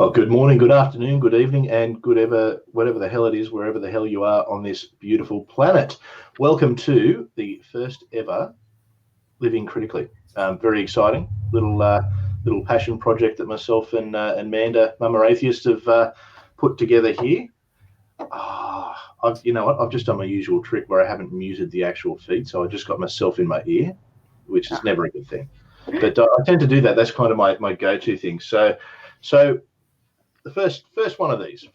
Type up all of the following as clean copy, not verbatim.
Oh, good morning, good afternoon, good evening, and whatever the hell it is, wherever the hell you are on this beautiful planet. Welcome to the first ever Living Critically. Very exciting little passion project that myself and Manda, Mama Atheist, have put together here. I've just done my usual trick where I haven't muted the actual feed, so I just got myself in my ear, which is never a good thing. But I tend to do that. That's kind of my go-to thing. So the first one of these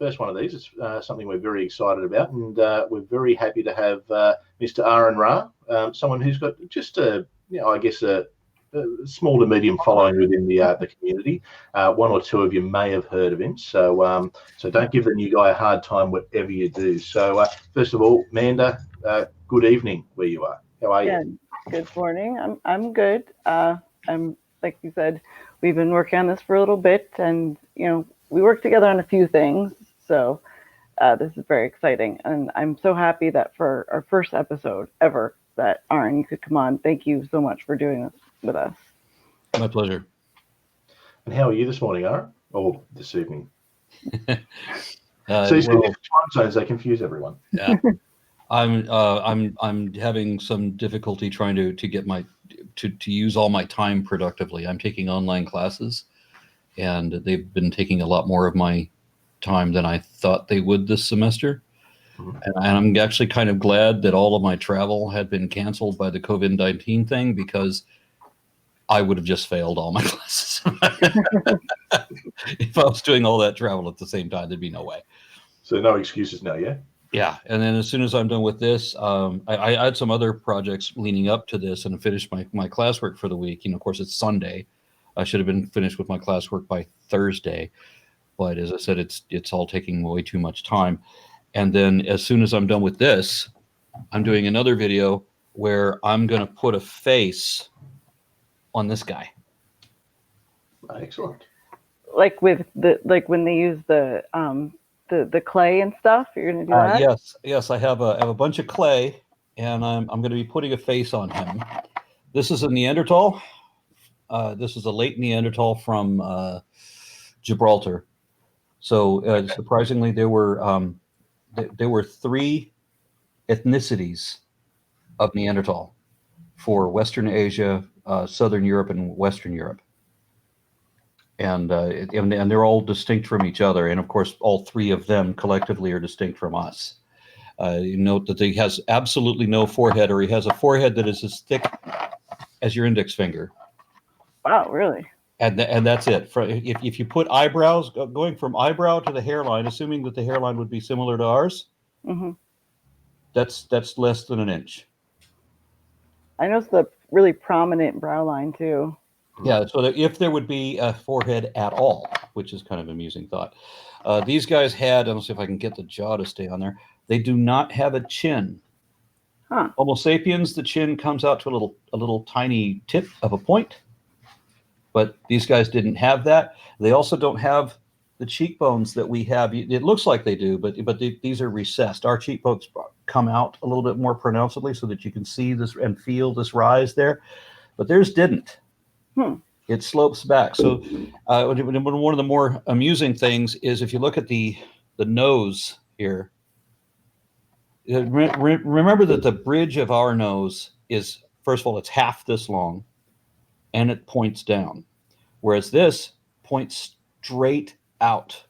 is something we're very excited about, and we're very happy to have Mr. Aron Ra, someone who's got just a small to medium following within the community. One or two of you may have heard of him, so don't give the new guy a hard time whatever you do. So first of all, Manda, good evening where you are. How are you? Yeah, good morning. I'm good. I'm, like you said, we've been working on this for a little bit, and we work together on a few things, so this is very exciting, and I'm so happy that for our first episode ever that Aron, you could come on. Thank you so much for doing this with us. My pleasure. And how are you this morning, Aron? Or this evening? Well, time zones, they confuse everyone. Yeah. I'm having some difficulty trying to get to use all my time productively. I'm taking online classes, and they've been taking a lot more of my time than I thought they would this semester. Mm-hmm. And I'm actually kind of glad that all of my travel had been canceled by the COVID-19 thing, because I would have just failed all my classes. If I was doing all that travel at the same time, there'd be no way. So no excuses now, yeah? Yeah, and then as soon as I'm done with this, I had some other projects leading up to this and finished my classwork for the week. Of course, it's Sunday. I should have been finished with my classwork by Thursday, but as I said, it's all taking way too much time. And then as soon as I'm done with this, I'm doing another video where I'm going to put a face on this guy. Excellent. Like with when they use the clay and stuff, you're going to do that? Yes. I have a bunch of clay, and I'm going to be putting a face on him. This is a Neanderthal. This is a late Neanderthal from Gibraltar. So surprisingly, there were three ethnicities of Neanderthal for Western Asia, Southern Europe, and Western Europe. And they're all distinct from each other. And of course, all three of them collectively are distinct from us. You note that he has absolutely no forehead, or he has a forehead that is as thick as your index finger. Wow, really? And that's it. If you put eyebrows, going from eyebrow to the hairline, assuming that the hairline would be similar to ours, mm-hmm. that's less than an inch. I noticed the really prominent brow line too. Yeah, so that if there would be a forehead at all, which is kind of an amusing thought. These guys had, let's see if I can get the jaw to stay on there. They do not have a chin. Huh. Homo sapiens, the chin comes out to a little tiny tip of a point. But these guys didn't have that. They also don't have the cheekbones that we have. It looks like they do, but these are recessed. Our cheekbones come out a little bit more pronouncedly so that you can see this and feel this rise there. But theirs didn't. It slopes back. So one of the more amusing things is if you look at the nose here, remember that the bridge of our nose is, first of all, it's half this long, and it points down, whereas this points straight out.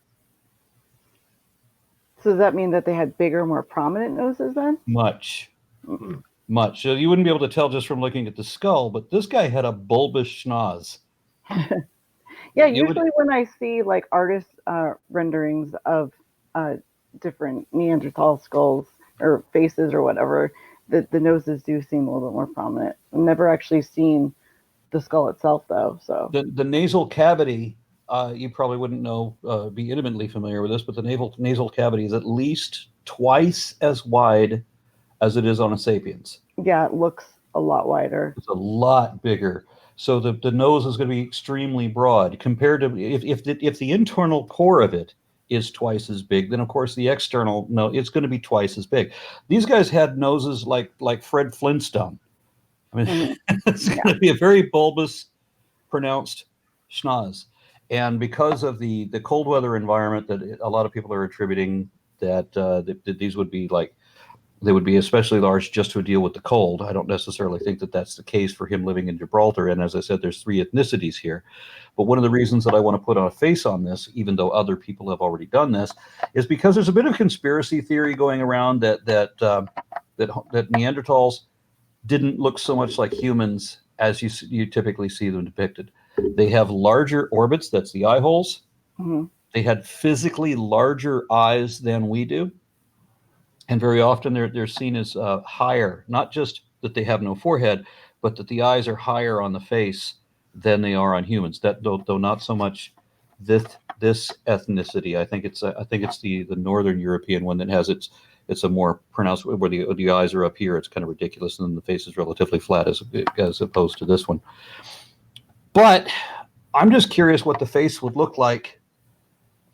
So does that mean that they had bigger, more prominent noses then? Much. So you wouldn't be able to tell just from looking at the skull, but this guy had a bulbous schnoz. Yeah, usually when I see like artist renderings of different Neanderthal skulls or faces or whatever, the noses do seem a little bit more prominent. I've never actually seen the skull itself though. So the nasal cavity, you probably wouldn't know, be intimately familiar with this, but the nasal cavity is at least twice as wide as it is on a sapiens. Yeah, it looks a lot wider. It's a lot bigger. So the nose is going to be extremely broad compared to if the internal core of it is twice as big, then of course the external it's going to be twice as big. These guys had noses like Fred Flintstone. I mean, it's going to be a very bulbous, pronounced schnoz. And because of the cold weather environment, that a lot of people are attributing that, that these would be like, they would be especially large just to deal with the cold. I don't necessarily think that that's the case for him living in Gibraltar. And as I said, there's 3 ethnicities here. But one of the reasons that I want to put a face on this, even though other people have already done this, is because there's a bit of conspiracy theory going around that Neanderthals didn't look so much like humans as you typically see them depicted. They have larger orbits, that's the eye holes. Mm-hmm. They had physically larger eyes than we do. And very often they're seen as higher, not just that they have no forehead, but that the eyes are higher on the face than they are on humans. That though not so much this ethnicity. I think it's the Northern European one that has it's a more pronounced, where the eyes are up here. It's kind of ridiculous, and then the face is relatively flat as opposed to this one. But I'm just curious what the face would look like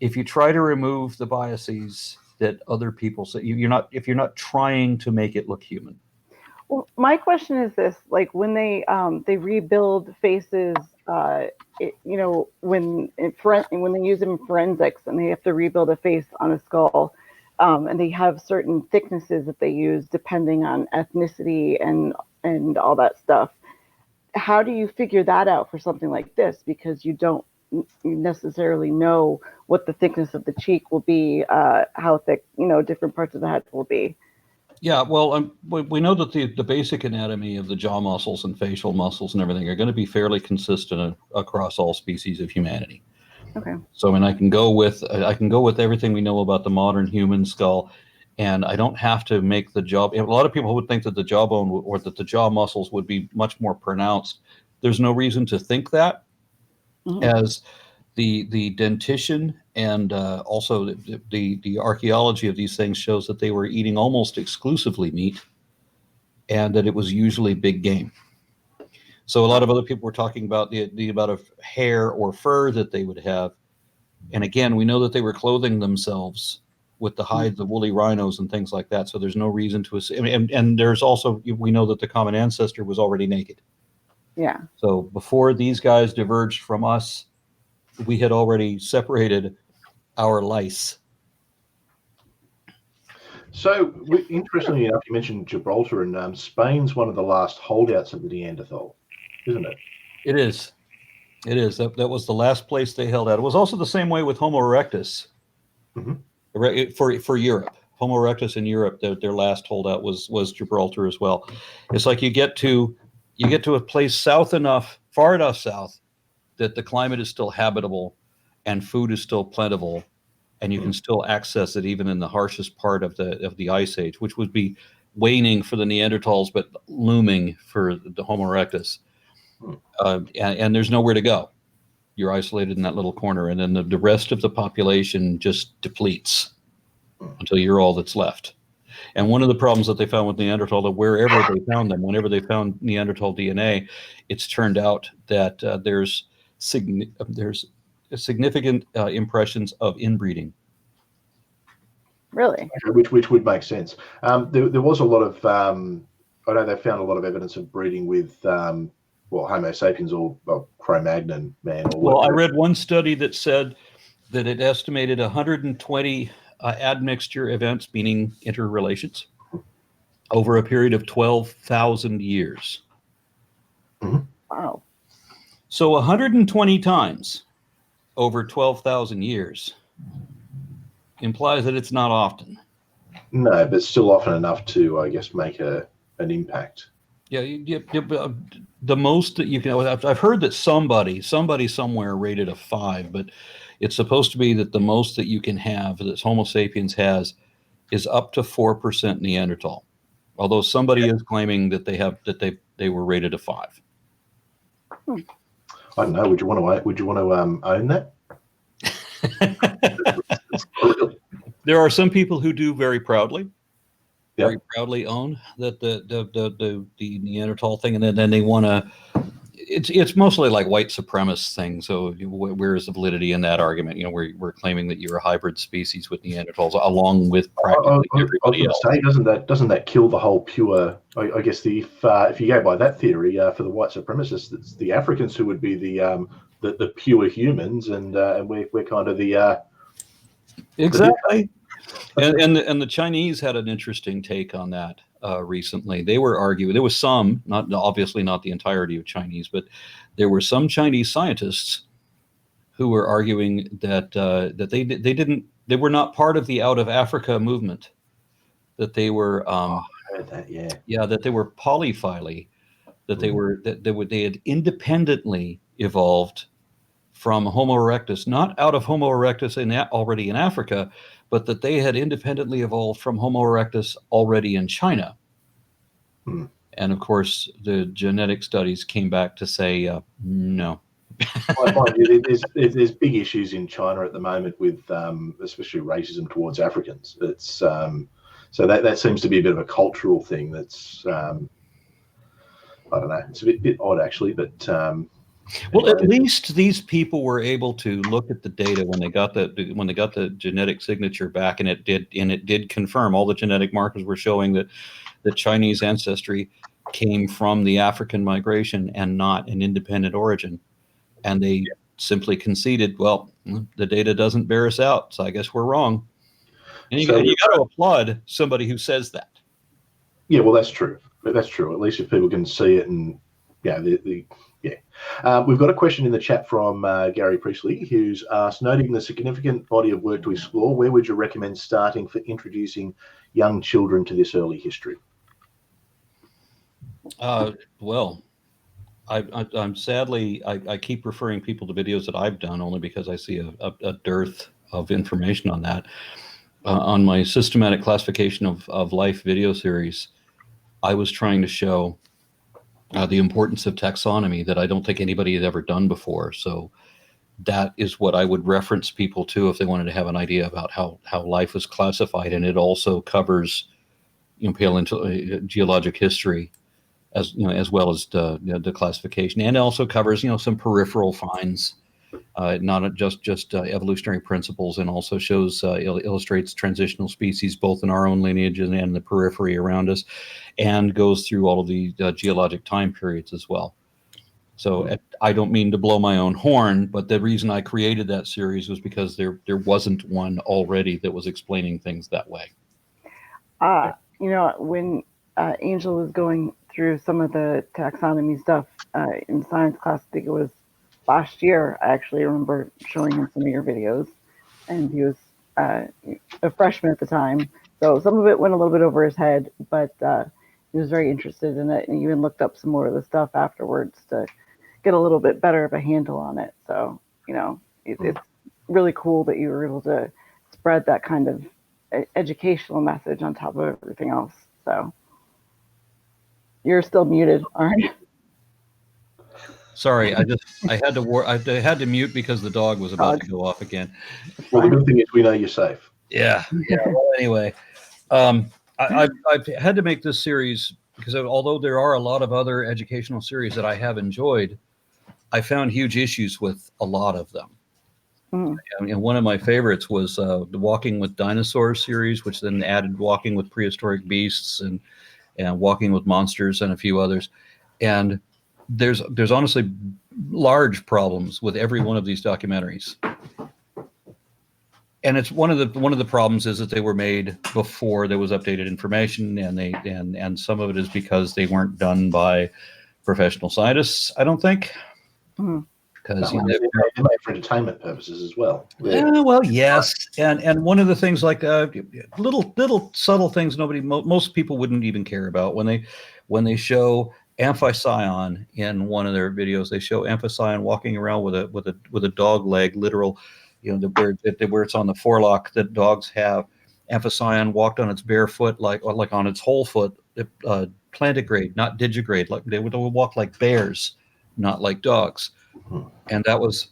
if you try to remove the biases that other people say. If you're not trying to make it look human. Well, my question is this: like when they rebuild faces, when they use them in forensics and they have to rebuild a face on a skull, and they have certain thicknesses that they use depending on ethnicity and all that stuff. How do you figure that out for something like this? Because you don't necessarily know what the thickness of the cheek will be, how thick, different parts of the head will be. Yeah, well, we know that the basic anatomy of the jaw muscles and facial muscles and everything are going to be fairly consistent across all species of humanity. Okay. So, I mean, I can go with everything we know about the modern human skull, and I don't have to make the jaw. A lot of people would think that the jawbone or that the jaw muscles would be much more pronounced. There's no reason to think that, as the dentition and also the archaeology of these things shows that they were eating almost exclusively meat, and that it was usually big game. So a lot of other people were talking about the amount of hair or fur that they would have. And again, we know that they were clothing themselves with the hides of woolly rhinos and things like that. So there's no reason to assume. And there's also, we know that the common ancestor was already naked. Yeah. So before these guys diverged from us, we had already separated our lice. So, interestingly enough, you mentioned Gibraltar, and Spain's one of the last holdouts of the Neanderthal, isn't it? It is. It is. That was the last place they held out. It was also the same way with Homo erectus for Europe. Homo erectus in Europe, their last holdout was Gibraltar as well. It's like you get to a place far enough south, that the climate is still habitable and food is still plentiful, and you can still access it even in the harshest part of the ice age, which would be waning for the Neanderthals but looming for the Homo erectus. And there's nowhere to go. You're isolated in that little corner, and then the rest of the population just depletes until you're all that's left. And one of the problems that they found with Neanderthal, that wherever they found them, whenever they found Neanderthal DNA, it's turned out that there's significant impressions of inbreeding. Really? Which would make sense. There was a lot of, I know they found a lot of evidence of breeding with, Homo sapiens or Cro-Magnon man. Well, I read one study that said that it estimated 120 admixture events, meaning interrelations, over a period of 12,000 years. Wow. So 120 times over 12,000 years implies that it's not often. No, but still often enough to, I guess, make an impact. Yeah, the most that you can. I've heard that somebody somewhere rated a 5, but it's supposed to be that the most that you can have that Homo sapiens has is up to 4% Neanderthal. Although somebody is claiming that they were rated a 5. I don't know. Would you want to own that? There are some people who do very proudly own that the Neanderthal thing, and then they want to. it's mostly like white supremacist thing. So where is the validity in that argument? You know, we're claiming that you're a hybrid species with Neanderthals, along with practically everybody else. Say, doesn't that kill the whole pure? I guess if you go by that theory, for the white supremacists, it's the Africans who would be the pure humans, and we're kind of the exactly. And the Chinese had an interesting take on that recently. They were arguing, there was some, obviously not the entirety of Chinese, but there were some Chinese scientists who were arguing that they were not part of the out of Africa movement, that they were I heard that, that they were polyphyly, that they had independently evolved from Homo erectus, not out of Homo erectus already in Africa, but that they had independently evolved from Homo erectus already in China. And of course, the genetic studies came back to say no. There's big issues in China at the moment with especially racism towards Africans. It's so that seems to be a bit of a cultural thing. That's I don't know. It's a bit odd actually, but. Well, at least these people were able to look at the data when they got the genetic signature back, and it did confirm all the genetic markers were showing that the Chinese ancestry came from the African migration and not an independent origin. And they simply conceded, well, the data doesn't bear us out, so I guess we're wrong. And you got to applaud somebody who says that. Yeah, well, that's true. That's true. At least if people can see it, and we've got a question in the chat from Gary Priestley, who's asked, noting the significant body of work to explore, where would you recommend starting for introducing young children to this early history? Well, I'm sadly, I keep referring people to videos that I've done only because I see a dearth of information on that. On my systematic classification of life video series, I was trying to show the importance of taxonomy that I don't think anybody had ever done before. So that is what I would reference people to if they wanted to have an idea about how life was classified. And it also covers, paleogeologic history as well as the classification, and it also covers, some peripheral finds, not just evolutionary principles, and also shows illustrates transitional species both in our own lineage and in the periphery around us, and goes through all of the geologic time periods as well. So I don't mean to blow my own horn, but the reason I created that series was because there wasn't one already that was explaining things that way. When Angel was going through some of the taxonomy stuff in science class, I think it was last year, I actually remember showing him some of your videos, and he was a freshman at the time. So some of it went a little bit over his head, but he was very interested in it, and even looked up some more of the stuff afterwards to get a little bit better of a handle on it. So, it's really cool that you were able to spread that kind of educational message on top of everything else. So you're still muted, Aron. Sorry, I had to mute because the dog was about to go off again. Well, the good thing is we know you're safe. Yeah. Well, anyway, I've had to make this series because although there are a lot of other educational series that I have enjoyed, I found huge issues with a lot of them. And one of my favorites was the Walking with Dinosaurs series, which then added Walking with Prehistoric Beasts and Walking with Monsters and a few others. And there's honestly large problems with every one of these documentaries. And it's one of the problems is that they were made before there was updated information, and some of it is because they weren't done by professional scientists, I don't think. Because they're made for entertainment purposes as well. Yeah, well, yes, and one of the things like little subtle things most people wouldn't even care about when they show Amphision in one of their videos. They show Amphision walking around with a dog leg, literal, where it's on the forelock that dogs have. Amphision walked on its bare foot, like on its whole foot, plantigrade, not digigrade. Like they would walk like bears, not like dogs. And that was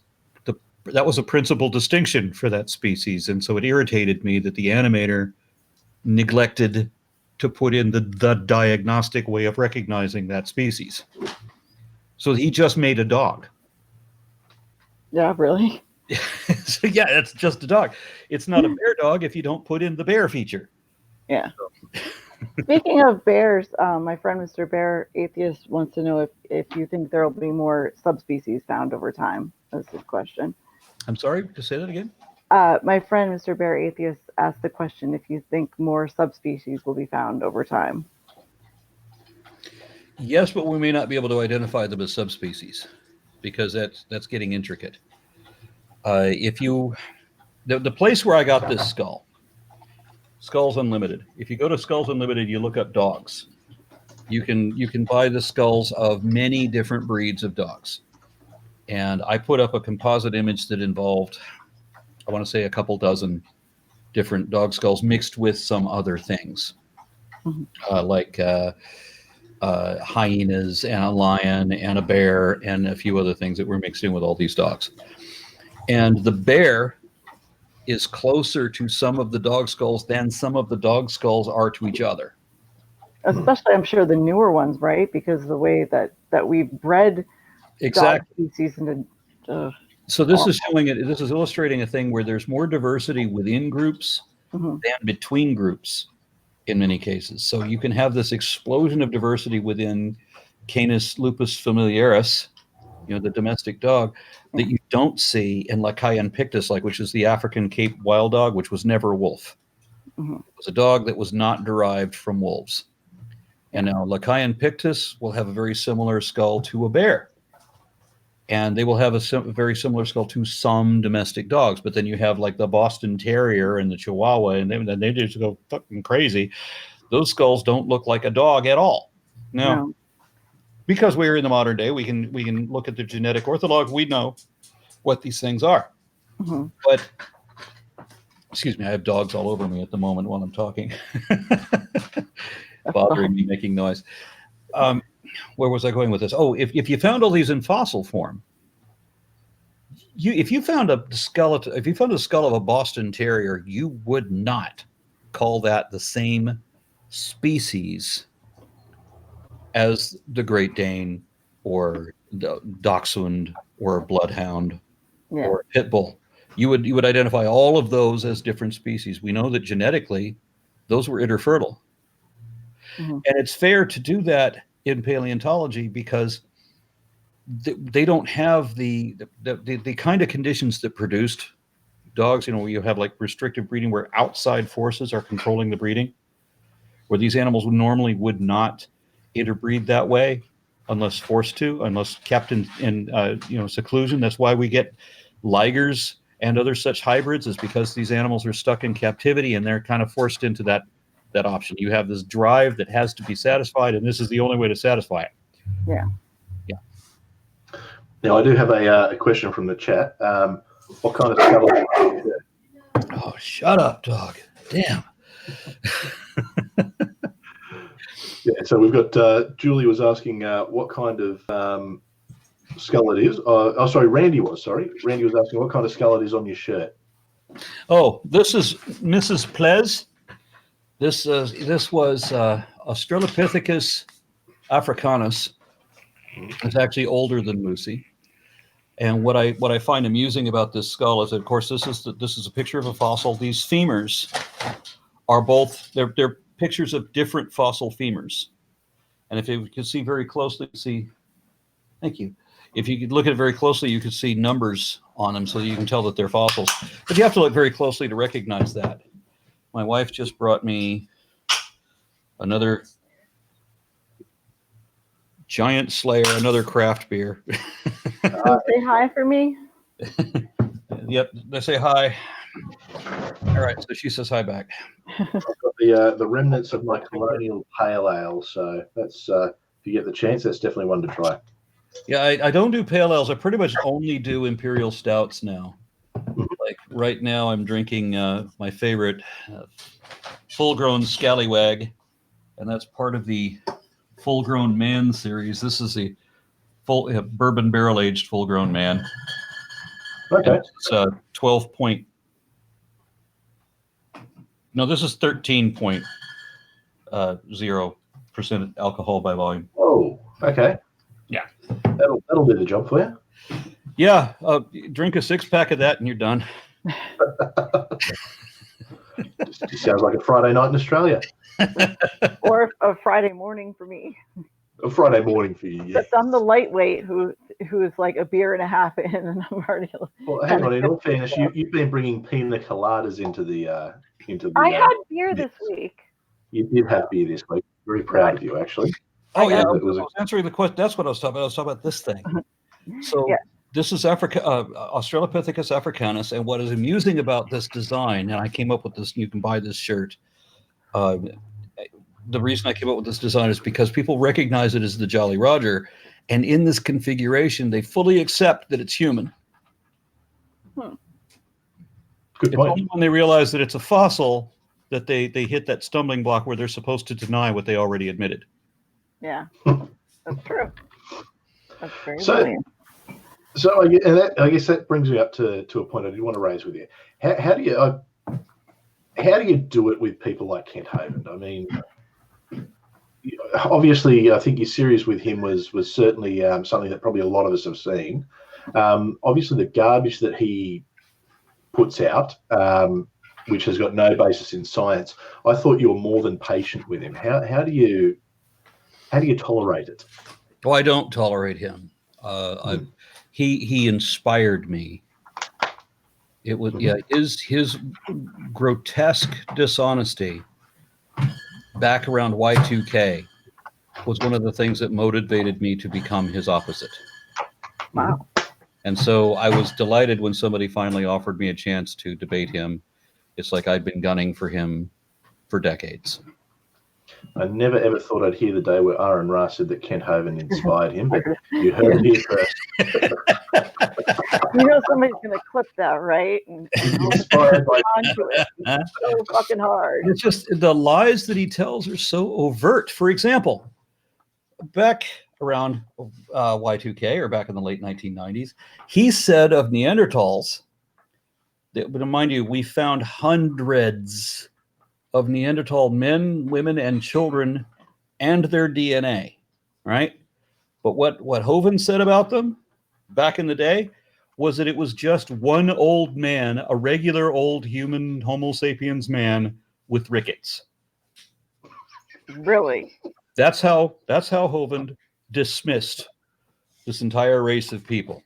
a principal distinction for that species. And so it irritated me that the animator neglected to put in the diagnostic way of recognizing that species. So he just made a dog. Yeah, really? So yeah, it's just a dog. It's not a bear dog if you don't put in the bear feature. Yeah. Speaking of bears, my friend Mr. Bear Atheist wants to know if you think there will be more subspecies found over time. That's his question. I'm sorry, to say that again? My friend Mr. Bear Atheist asked the question if you think more subspecies will be found over time. Yes, but we may not be able to identify them as subspecies because that's getting intricate. The place where I got this skull, Skulls Unlimited. If you go to Skulls Unlimited, you look up dogs. You can buy the skulls of many different breeds of dogs. And I put up a composite image that involved, I want to say, a couple dozen different dog skulls mixed with some other things, like hyenas and a lion and a bear and a few other things that were mixed in with all these dogs. And the bear is closer to some of the dog skulls than some of the dog skulls are to each other. Especially, I'm sure, the newer ones, right? Because the way that we bred dog species into... So this is showing it. This is illustrating a thing where there's more diversity within groups than between groups in many cases. So you can have this explosion of diversity within Canis lupus familiaris, the domestic dog, that you don't see in Lacayon pictus, which is the African Cape wild dog, which was never a wolf. It was a dog that was not derived from wolves. And now Lacayon pictus will have a very similar skull to a bear. And they will have a very similar skull to some domestic dogs. But then you have the Boston Terrier and the Chihuahua, and then they just go fucking crazy. Those skulls don't look like a dog at all. No. Because we're in the modern day, we can look at the genetic ortholog. We know what these things are. But, excuse me, I have dogs all over me at the moment while I'm talking. Bothering me, making noise. Where was I going with this? Oh, if you found all these in fossil form, if you found a skeleton, if you found a skull of a Boston Terrier, you would not call that the same species as the Great Dane or the Dachshund or Bloodhound or Pit Bull. You would identify all of those as different species. We know that genetically, those were interfertile. And it's fair to do that in paleontology because they don't have the kind of conditions that produced dogs, where you have restrictive breeding where outside forces are controlling the breeding, where these animals normally would not interbreed that way unless forced to, unless kept in seclusion. That's why we get ligers and other such hybrids, is because these animals are stuck in captivity and they're kind of forced into that option. You have this drive that has to be satisfied, and this is the only way to satisfy it. Yeah. Now, I do have a question from the chat. What kind of skeleton? Oh, shut up, dog. Damn. Yeah, so we've got Julie was asking what kind of skull it is. Randy was asking what kind of skull it is on your shirt. Oh, this is Mrs. Plez. This was Australopithecus africanus. It's actually older than Lucy. And what I find amusing about this skull is that, of course, this is a picture of a fossil. These femurs are they're pictures of different fossil femurs. And if you can see very closely, thank you. If you could look at it very closely, you could see numbers on them so you can tell that they're fossils. But you have to look very closely to recognize that. My wife just brought me another Giant Slayer, another craft beer. Say hi for me. Yep, they say hi. All right, so she says hi back. I've got the remnants of my colonial pale ale, so that's if you get the chance, that's definitely one to try. Yeah, I don't do pale ales. I pretty much only do imperial stouts now. Like right now, I'm drinking my favorite full-grown scallywag, and that's part of the full-grown man series. This is the full bourbon barrel-aged full-grown man. Okay. And it's 12 No, this is 13.0% alcohol by volume. Oh, okay. Yeah. That'll do the job for you. Yeah, drink a 6-pack of that and you're done. Just sounds like a Friday night in Australia. Or a Friday morning for me. A Friday morning for you, yeah. But I'm the lightweight who is like a beer and a half in, and I'm already. Well, hang on. In all fairness, you've been bringing pina coladas into the. I had beer this week. You did have beer this week. Very proud of you, actually. Oh yeah, I was answering the question. That's what I was talking about. I was talking about this thing. So this is Australopithecus africanus, and what is amusing about this design, and I came up with this. You can buy this shirt. The reason I came up with this design is because people recognize it as the Jolly Roger, and in this configuration, they fully accept that it's human. Good It's point. only when they realize that it's a fossil that they hit that stumbling block where they're supposed to deny what they already admitted. Yeah, that's true. That's very brilliant. So I guess that brings me up to a point I did want to raise with you. How do you do it with people like Kent Hovind? I mean, obviously, I think your series with him was certainly something that probably a lot of us have seen. Obviously, the garbage that he puts out, which has got no basis in science, I thought you were more than patient with him. How do you tolerate it? Oh, I don't tolerate him. He inspired me. It was his grotesque dishonesty back around Y2K was one of the things that motivated me to become his opposite. Wow. And so I was delighted when somebody finally offered me a chance to debate him. It's like I'd been gunning for him for decades. I never ever thought I'd hear the day where Aron Ra said that Kent Hovind inspired him, but you heard it here first. You know somebody's going to clip that, right? And Inspired by onto it. So fucking hard. It's just the lies that he tells are so overt. For example, back around Y2K or back in the late 1990s, he said of Neanderthals, that, but mind you, we found hundreds of Neanderthal men, women, and children and their DNA, right? But what Hovind said about them back in the day was that it was just one old man, a regular old human Homo sapiens man with rickets. Really? That's how Hovind dismissed this entire race of people.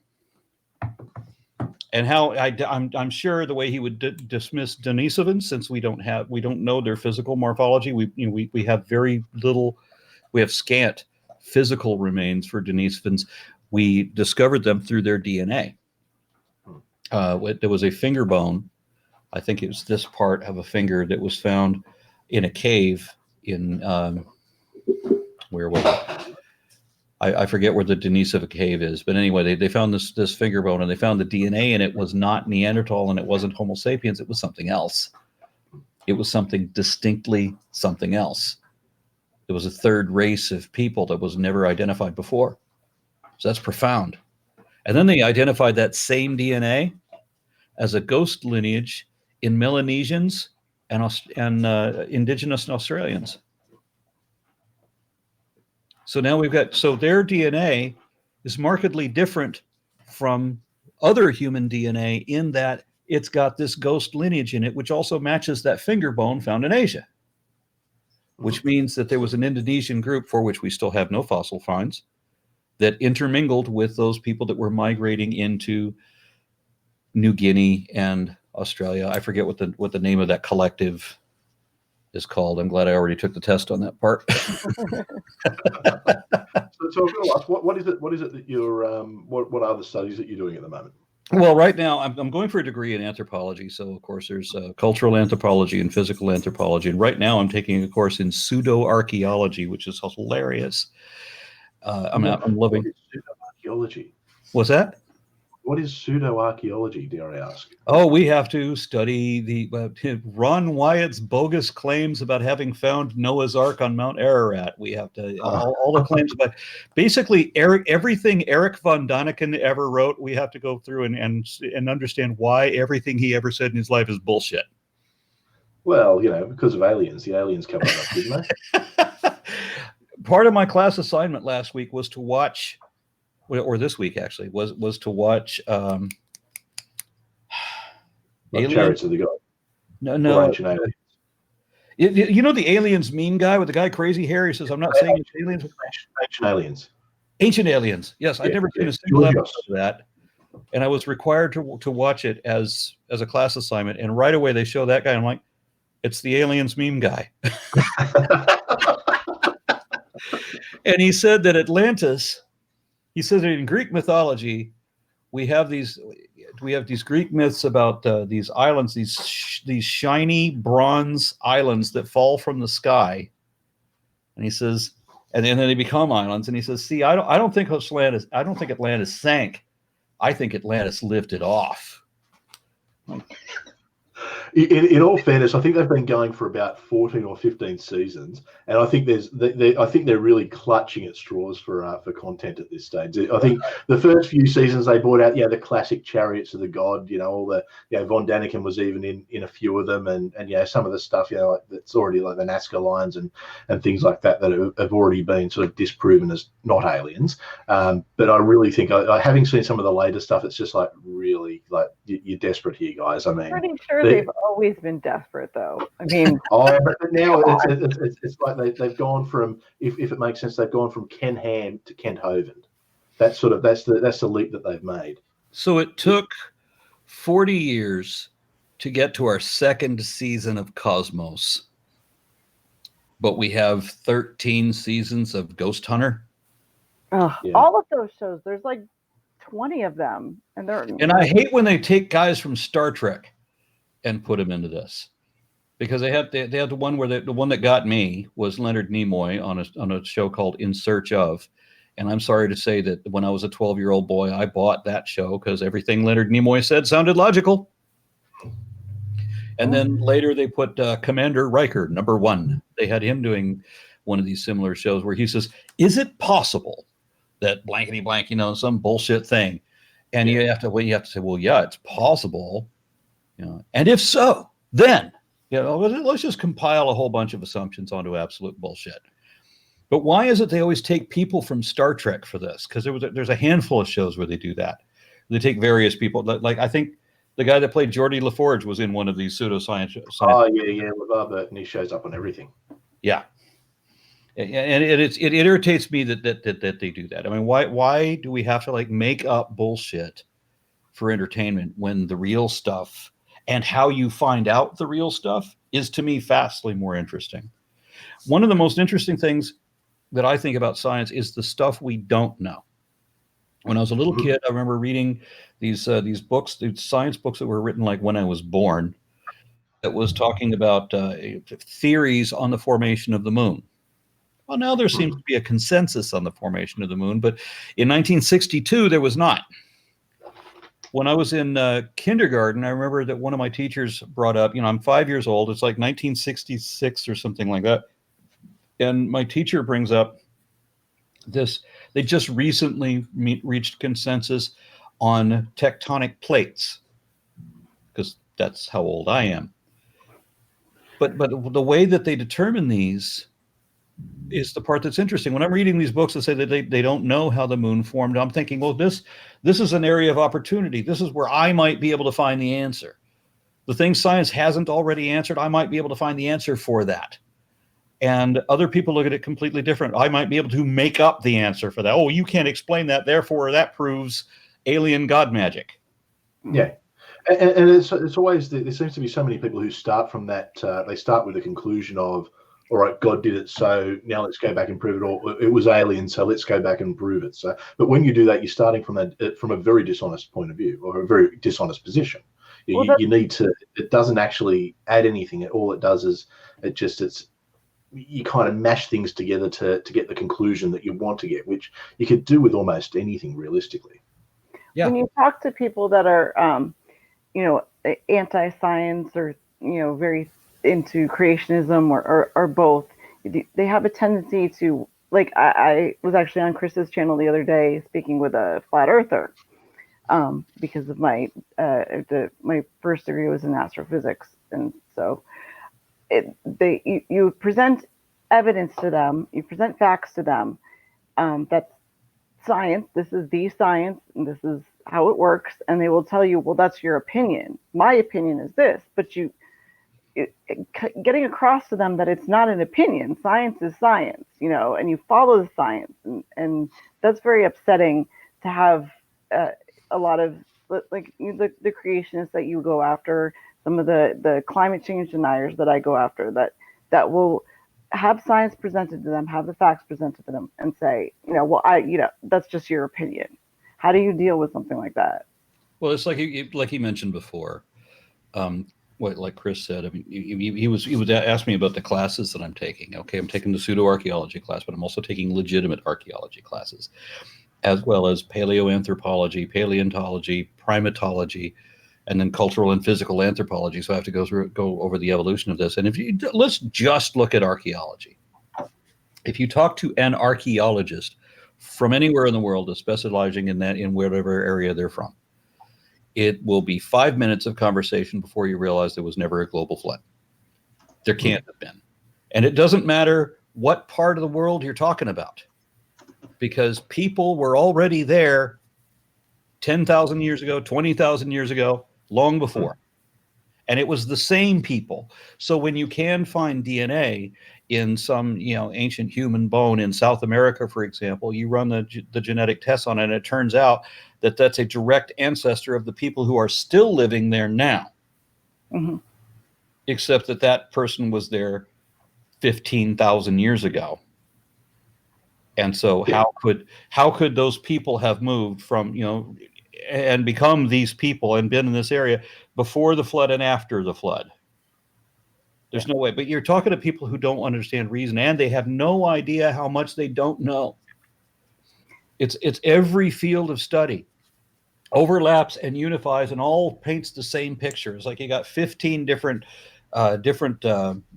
And how I'm sure the way he would dismiss Denisovans, since we don't know their physical morphology. We have very little, we have scant physical remains for Denisovans. We discovered them through their DNA. There was a finger bone. I think it was this part of a finger that was found in a cave in where was it? I forget where the Denisova cave is, but anyway, they found this finger bone, and they found the DNA, and it was not Neanderthal, and it wasn't Homo sapiens. It was something else. It was something distinctly something else. It was a third race of people that was never identified before. So that's profound. And then they identified that same DNA as a ghost lineage in Melanesians and indigenous Australians. So now so their DNA is markedly different from other human DNA in that it's got this ghost lineage in it, which also matches that finger bone found in Asia, which means that there was an Indonesian group for which we still have no fossil finds that intermingled with those people that were migrating into New Guinea and Australia. I forget what the name of that collective is called. I'm glad I already took the test on that part. So what is it that you're what are the studies that you're doing at the moment? Well, right now I'm going for a degree in anthropology. So of course there's cultural anthropology and physical anthropology. And right now I'm taking a course in pseudo-archaeology, which is hilarious. I'm loving pseudo-archaeology. What's that? What is pseudo-archaeology, dare I ask? Oh, we have to study the Ron Wyatt's bogus claims about having found Noah's Ark on Mount Ararat. We have to all the claims about basically everything Eric von Daniken ever wrote. We have to go through and understand why everything he ever said in his life is bullshit. Well, because of aliens. The aliens covered it up, didn't they? Part of my class assignment last week was to watch or this week actually, was to watch Like Alien. Chariots of the God. No. Or Ancient Aliens. You know the aliens meme guy with the guy crazy hair? He says, I'm not saying it's aliens. Ancient Aliens. Ancient Aliens. Yes, I'd never seen a single Georgios. episode of that. And I was required to watch it as a class assignment. And right away they show that guy. And I'm like, it's the aliens meme guy. And he said that Atlantis, he says that in Greek mythology, we have these Greek myths about these islands, these shiny bronze islands that fall from the sky. And he says, and then they become islands. And he says, see, I don't think Atlantis sank. I think Atlantis lifted off. In all fairness, I think they've been going for about 14 or 15 seasons, and I think I think they're really clutching at straws for content at this stage. I think the first few seasons they brought out, the classic Chariots of the God, all the, Von Daniken was even in a few of them, and some of the stuff, like that's already like the Nazca lines and things like that have already been sort of disproven as not aliens. But I really think, having seen some of the later stuff, it's just like really like you're desperate here, guys. I mean, pretty sure they've always been desperate, though. I mean, but now it's like they've gone from, if it makes sense, they've gone from Ken Ham to Kent Hovind. That's the leap that they've made. So it took 40 years to get to our second season of Cosmos, but we have 13 seasons of Ghost Hunter. All of those shows, there's like 20 of them, and I hate when they take guys from Star Trek and put them into this, because they had the one where the one that got me was Leonard Nimoy on a show called In Search Of, and I'm sorry to say that when I was a 12-year-old boy, I bought that show because everything Leonard Nimoy said sounded logical. And then later they put Commander Riker, #1. They had him doing one of these similar shows where he says, "Is it possible that blankety blank, some bullshit thing?" And you have to say, well, yeah, it's possible. And if so, then, let's just compile a whole bunch of assumptions onto absolute bullshit. But why is it they always take people from Star Trek for this? Because there's a handful of shows where they do that. They take various people. Like I think the guy that played Geordie LaForge was in one of these pseudoscience. Oh yeah, LeVar Burton. He shows up on everything. Yeah, and it irritates me that they do that. I mean, why do we have to make up bullshit for entertainment when the real stuff and how you find out the real stuff is, to me, vastly more interesting. One of the most interesting things that I think about science is the stuff we don't know. When I was a little kid, I remember reading these books, these science books that were written like when I was born, that was talking about theories on the formation of the moon. Well, now there seems to be a consensus on the formation of the moon, but in 1962, there was not. When I was in kindergarten, I remember that one of my teachers brought up, I'm 5 years old. It's like 1966 or something like that. And my teacher brings up this. They just recently reached consensus on tectonic plates, because that's how old I am. But the way that they determine these is the part that's interesting. When I'm reading these books that say that they don't know how the moon formed, I'm thinking, well, this is an area of opportunity. This is where I might be able to find the answer. The things science hasn't already answered, I might be able to find the answer for that. And other people look at it completely different. I might be able to make up the answer for that. Oh, you can't explain that, therefore that proves alien god magic. Yeah. And it's always, there seems to be so many people who start from that, they start with a conclusion of, all right, God did it, so now let's go back and prove it, or it was alien, so let's go back and prove it. So, but when you do that, you're starting from a very dishonest point of view, or a very dishonest position. You need to, it doesn't actually add anything. All it does is you kind of mash things together to get the conclusion that you want to get, which you could do with almost anything realistically. Yeah. When you talk to people that are, anti-science or, very into creationism or both, they have a tendency to, like, I was actually on Chris's channel the other day speaking with a flat earther, because of my first degree was in astrophysics, and so you present evidence to them, you present facts to them, that science, this is the science, and this is how it works, and they will tell you, well, that's your opinion. My opinion is this, but getting across to them that it's not an opinion. Science is science, and you follow the science, and that's very upsetting to have a lot of like the creationists that you go after, some of the climate change deniers that I go after, that will have science presented to them, have the facts presented to them, and say, well, that's just your opinion. How do you deal with something like that? Well, it's like he mentioned before. Like Chris said, I mean, he would ask me about the classes that I'm taking. Okay, I'm taking the pseudo-archaeology class, but I'm also taking legitimate archaeology classes, as well as paleoanthropology, paleontology, primatology, and then cultural and physical anthropology. So I have to go over the evolution of this. And let's just look at archaeology. If you talk to an archaeologist from anywhere in the world that's specializing in whatever area they're from, it will be 5 minutes of conversation before you realize there was never a global flood. There can't have been. And it doesn't matter what part of the world you're talking about, because people were already there 10,000 years ago, 20,000 years ago, long before. And it was the same people. So when you can find DNA in some ancient human bone in South America, for example, you run the genetic tests on it, and it turns out that that's a direct ancestor of the people who are still living there now. Mm-hmm. Except that person was there 15,000 years ago. And so how could those people have moved from, and become these people and been in this area before the flood and after the flood? There's no way. But you're talking to people who don't understand reason, and they have no idea how much they don't know. It's every field of study overlaps and unifies and all paints the same picture. It's like you got 15 different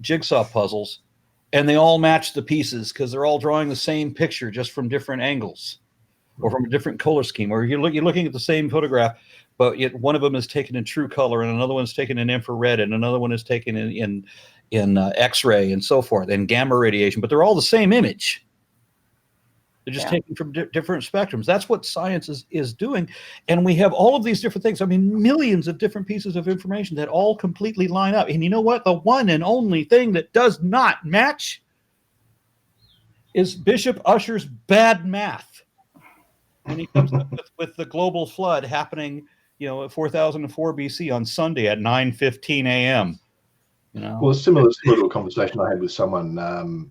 jigsaw puzzles, and they all match the pieces because they're all drawing the same picture, just from different angles or from a different color scheme. Or you're looking at the same photograph, but yet one of them is taken in true color, and another one's taken in infrared, and another one is taken in X-ray, and so forth, and gamma radiation. But they're all the same image. They're just taken from different spectrums. That's what science is doing. And we have all of these different things. I mean, millions of different pieces of information that all completely line up. And you know what? The one and only thing that does not match is Bishop Ussher's bad math. When he comes up with the global flood happening, at 4004 BC on Sunday at 9:15 a.m. Well, it's similar to a conversation I had with someone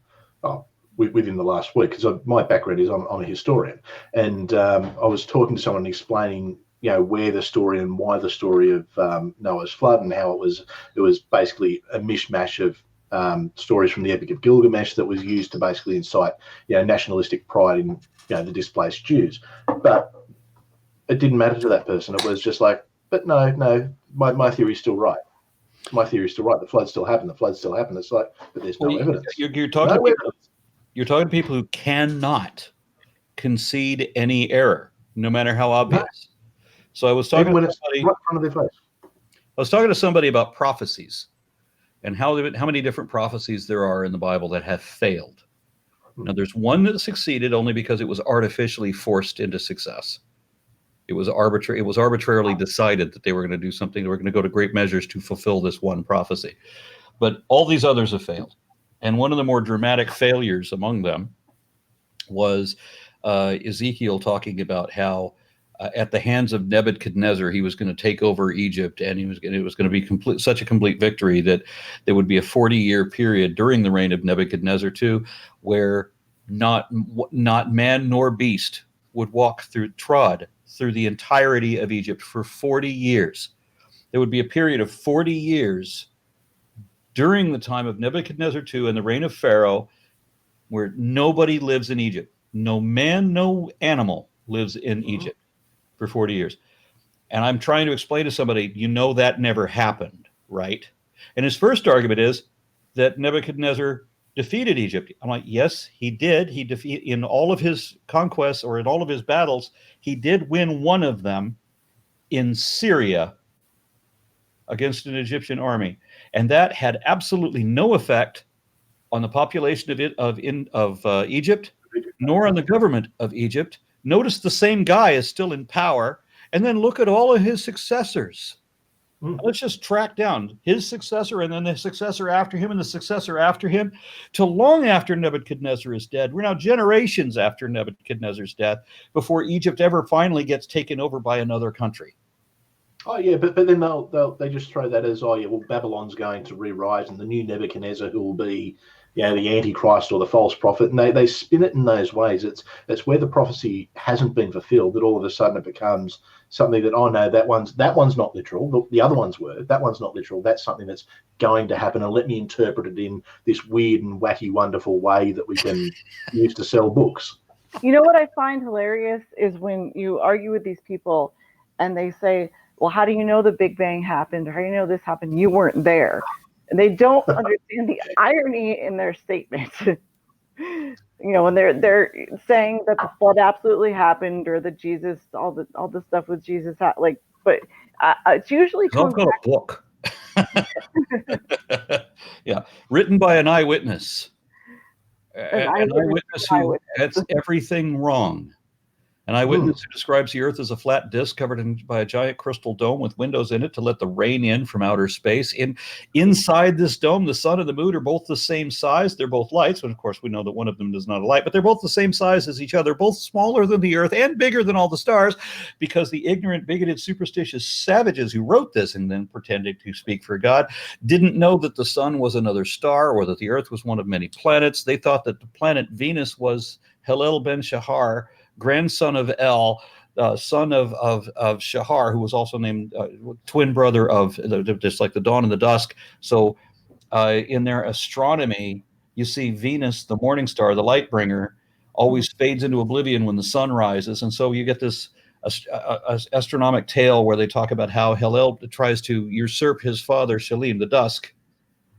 within the last week, because my background is I'm a historian, and I was talking to someone explaining where the story and why the story of Noah's flood, and how it was basically a mishmash of stories from the Epic of Gilgamesh that was used to basically incite nationalistic pride in the displaced Jews. But it didn't matter to that person. It was just like, but no, my theory's still right. My theory's still right. The flood still happened. It's like, but there's no evidence. You're talking to people who cannot concede any error, no matter how obvious. No. So I was talking to somebody right in front of their face. I was talking to somebody about prophecies and how many different prophecies there are in the Bible that have failed. Now, there's one that succeeded only because it was artificially forced into success. It was arbitrary. It was arbitrarily decided that they were going to do something. They were going to go to great measures to fulfill this one prophecy. But all these others have failed. And one of the more dramatic failures among them was Ezekiel talking about how at the hands of Nebuchadnezzar, he was going to take over Egypt, and it was going to be such a complete victory that there would be a 40-year period during the reign of Nebuchadnezzar too, where not man nor beast would trod through the entirety of Egypt for 40 years. There would be a period of 40 years during the time of Nebuchadnezzar II and the reign of Pharaoh, where nobody lives in Egypt. No man, no animal lives in Egypt for 40 years. And I'm trying to explain to somebody, that never happened, right? And his first argument is that Nebuchadnezzar defeated Egypt. I'm like, yes, he did. He defeated in all of his conquests, or in all of his battles, he did win one of them in Syria against an Egyptian army. And that had absolutely no effect on the population of Egypt, nor on the government of Egypt, Notice the same guy is still in power, and then look at all of his successors. Let's just track down his successor and then the successor after him and the successor after him to long after Nebuchadnezzar is dead. We're now generations after Nebuchadnezzar's death before Egypt ever finally gets taken over by another country. Oh yeah, but then they just throw that as, oh yeah, well, Babylon's going to re-rise and the new Nebuchadnezzar who will be, the Antichrist or the false prophet, and they spin it in those ways. It's where the prophecy hasn't been fulfilled that all of a sudden it becomes something that, oh no, that one's not literal. The other ones were. That one's not literal. That's something that's going to happen, and let me interpret it in this weird and wacky, wonderful way that we can use to sell books. You know what I find hilarious is when you argue with these people and they say, well, how do you know the Big Bang happened? Or how do you know this happened? You weren't there. And they don't understand the irony in their statement. When they're saying that the flood absolutely happened, or that Jesus, all the stuff with Jesus, but it's usually I've got a book. Yeah, written by an eyewitness. An eyewitness who gets everything wrong. An eyewitness who describes the Earth as a flat disk covered by a giant crystal dome with windows in it to let the rain in from outer space. Inside this dome, the sun and the moon are both the same size. They're both lights, but of course we know that one of them is not a light, but they're both the same size as each other, both smaller than the Earth and bigger than all the stars, because the ignorant, bigoted, superstitious savages who wrote this and then pretended to speak for God didn't know that the sun was another star or that the Earth was one of many planets. They thought that the planet Venus was Hillel ben Shahar, grandson of El, son of Shahar, who was also named twin brother of, just like the dawn and the dusk. So in their astronomy, you see Venus, the morning star, the light bringer, always fades into oblivion when the sun rises. And so you get this astronomic tale where they talk about how Hillel tries to usurp his father, Shalim, the dusk,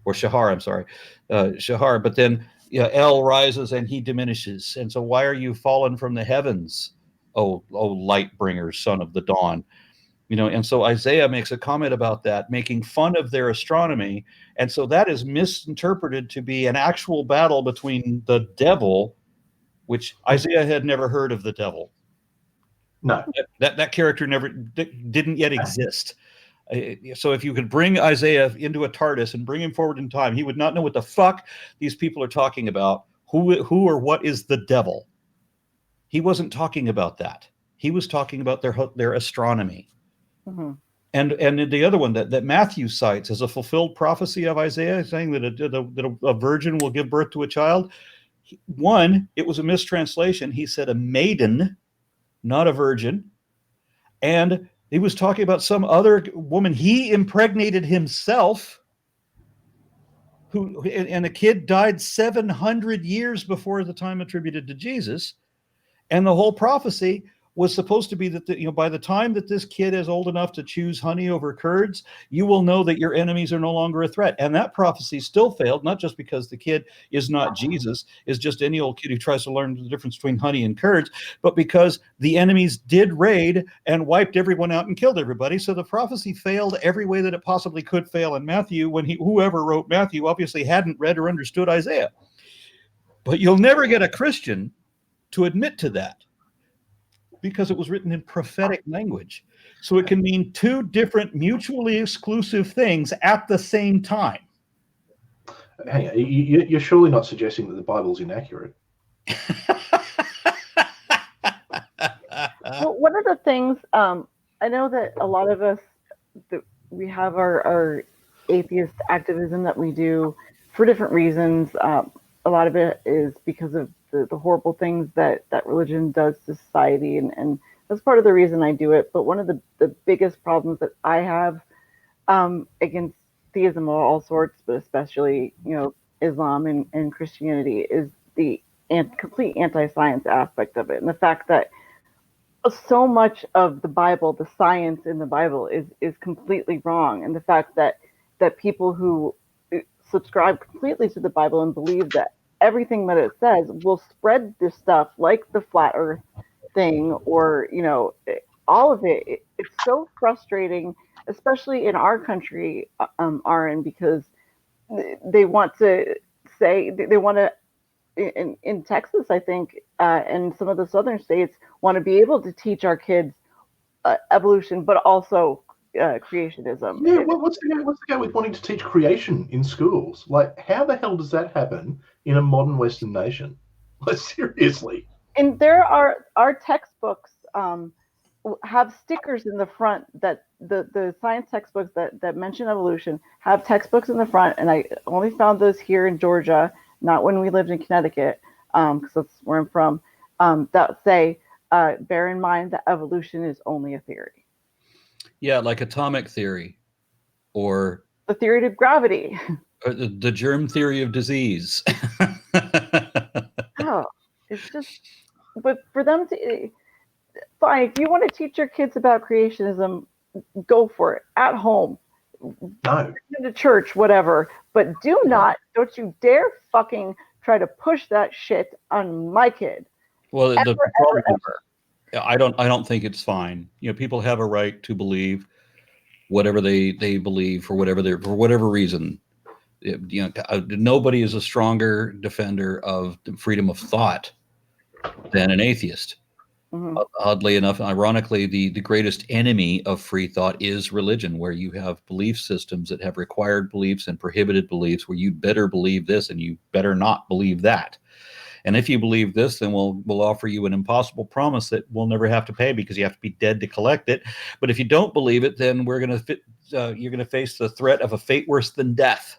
or Shahar, I'm sorry, Shahar, but then El rises and he diminishes. And so why are you fallen from the heavens, oh light bringer, son of the dawn? And so Isaiah makes a comment about that, making fun of their astronomy. And so that is misinterpreted to be an actual battle between the devil, which Isaiah had never heard of the devil. No. That character didn't yet exist. So if you could bring Isaiah into a TARDIS and bring him forward in time, he would not know what the fuck these people are talking about. Who or what is the devil? He wasn't talking about that. He was talking about their astronomy. Mm-hmm. And the other one that Matthew cites as a fulfilled prophecy of Isaiah, saying that a virgin will give birth to a child. One, it was a mistranslation. He said a maiden, not a virgin. And he was talking about some other woman he impregnated himself, and a kid died 700 years before the time attributed to Jesus. And the whole prophecy was supposed to be that by the time that this kid is old enough to choose honey over curds, you will know that your enemies are no longer a threat. And that prophecy still failed, not just because the kid is not Jesus, is just any old kid who tries to learn the difference between honey and curds, but because the enemies did raid and wiped everyone out and killed everybody. So the prophecy failed every way that it possibly could fail. And Matthew, whoever wrote Matthew, obviously hadn't read or understood Isaiah. But you'll never get a Christian to admit to that, because it was written in prophetic language. So it can mean two different mutually exclusive things at the same time. Hang on, you're surely not suggesting that the Bible's inaccurate? Well, one of the things, I know that a lot of us, we have our atheist activism that we do for different reasons. A lot of it is because of the horrible things that religion does to society, and that's part of the reason I do it. But one of the biggest problems that I have against theism of all sorts, but especially Islam and Christianity, is the complete anti-science aspect of it, and the fact that so much of the Bible, the science in the Bible, is completely wrong, and the fact that people who subscribe completely to the Bible and believe that everything that it says will spread this stuff, like the flat earth thing, or all of it. It's so frustrating, especially in our country, Aron, because they want to in Texas, I think, and some of the southern states want to be able to teach our kids evolution, but also creationism. Yeah, what's the go with wanting to teach creation in schools? Like, how the hell does that happen in a modern Western nation? Like, seriously. And there are our textbooks have stickers in the front that the science textbooks that mention evolution have textbooks in the front, and I only found those here in Georgia, not when we lived in Connecticut, because that's where I'm from, that say, bear in mind that evolution is only a theory. Yeah, like atomic theory, or The theory of gravity. or the germ theory of disease. Oh, it's just, but for them to, fine, if you want to teach your kids about creationism, go for it at home. No. In the church, whatever. But don't you dare fucking try to push that shit on my kid. Well, Ever. I don't think it's fine. You know, people have a right to believe whatever they believe for whatever reason. Nobody is a stronger defender of freedom of thought than an atheist. Mm-hmm. Oddly enough, ironically, the greatest enemy of free thought is religion, where you have belief systems that have required beliefs and prohibited beliefs, where you better believe this and you better not believe that. And if you believe this, then we'll offer you an impossible promise that we'll never have to pay because you have to be dead to collect it. But if you don't believe it, then you're going to face the threat of a fate worse than death.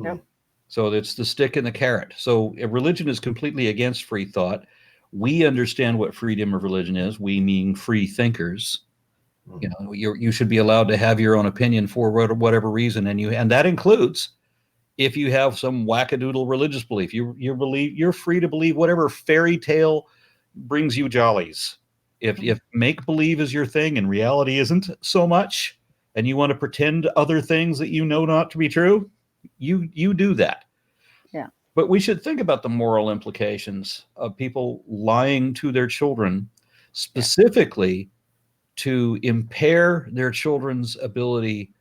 Yep. So it's the stick and the carrot. So religion is completely against free thought. We understand what freedom of religion is. We mean free thinkers. You know, you should be allowed to have your own opinion for whatever reason, and that includes if you have some wackadoodle religious belief. You're free to believe whatever fairy tale brings you jollies. If make believe is your thing and reality isn't so much, and you want to pretend other things that you know not to be true, you do that. Yeah. But we should think about the moral implications of people lying to their children, specifically to impair their children's ability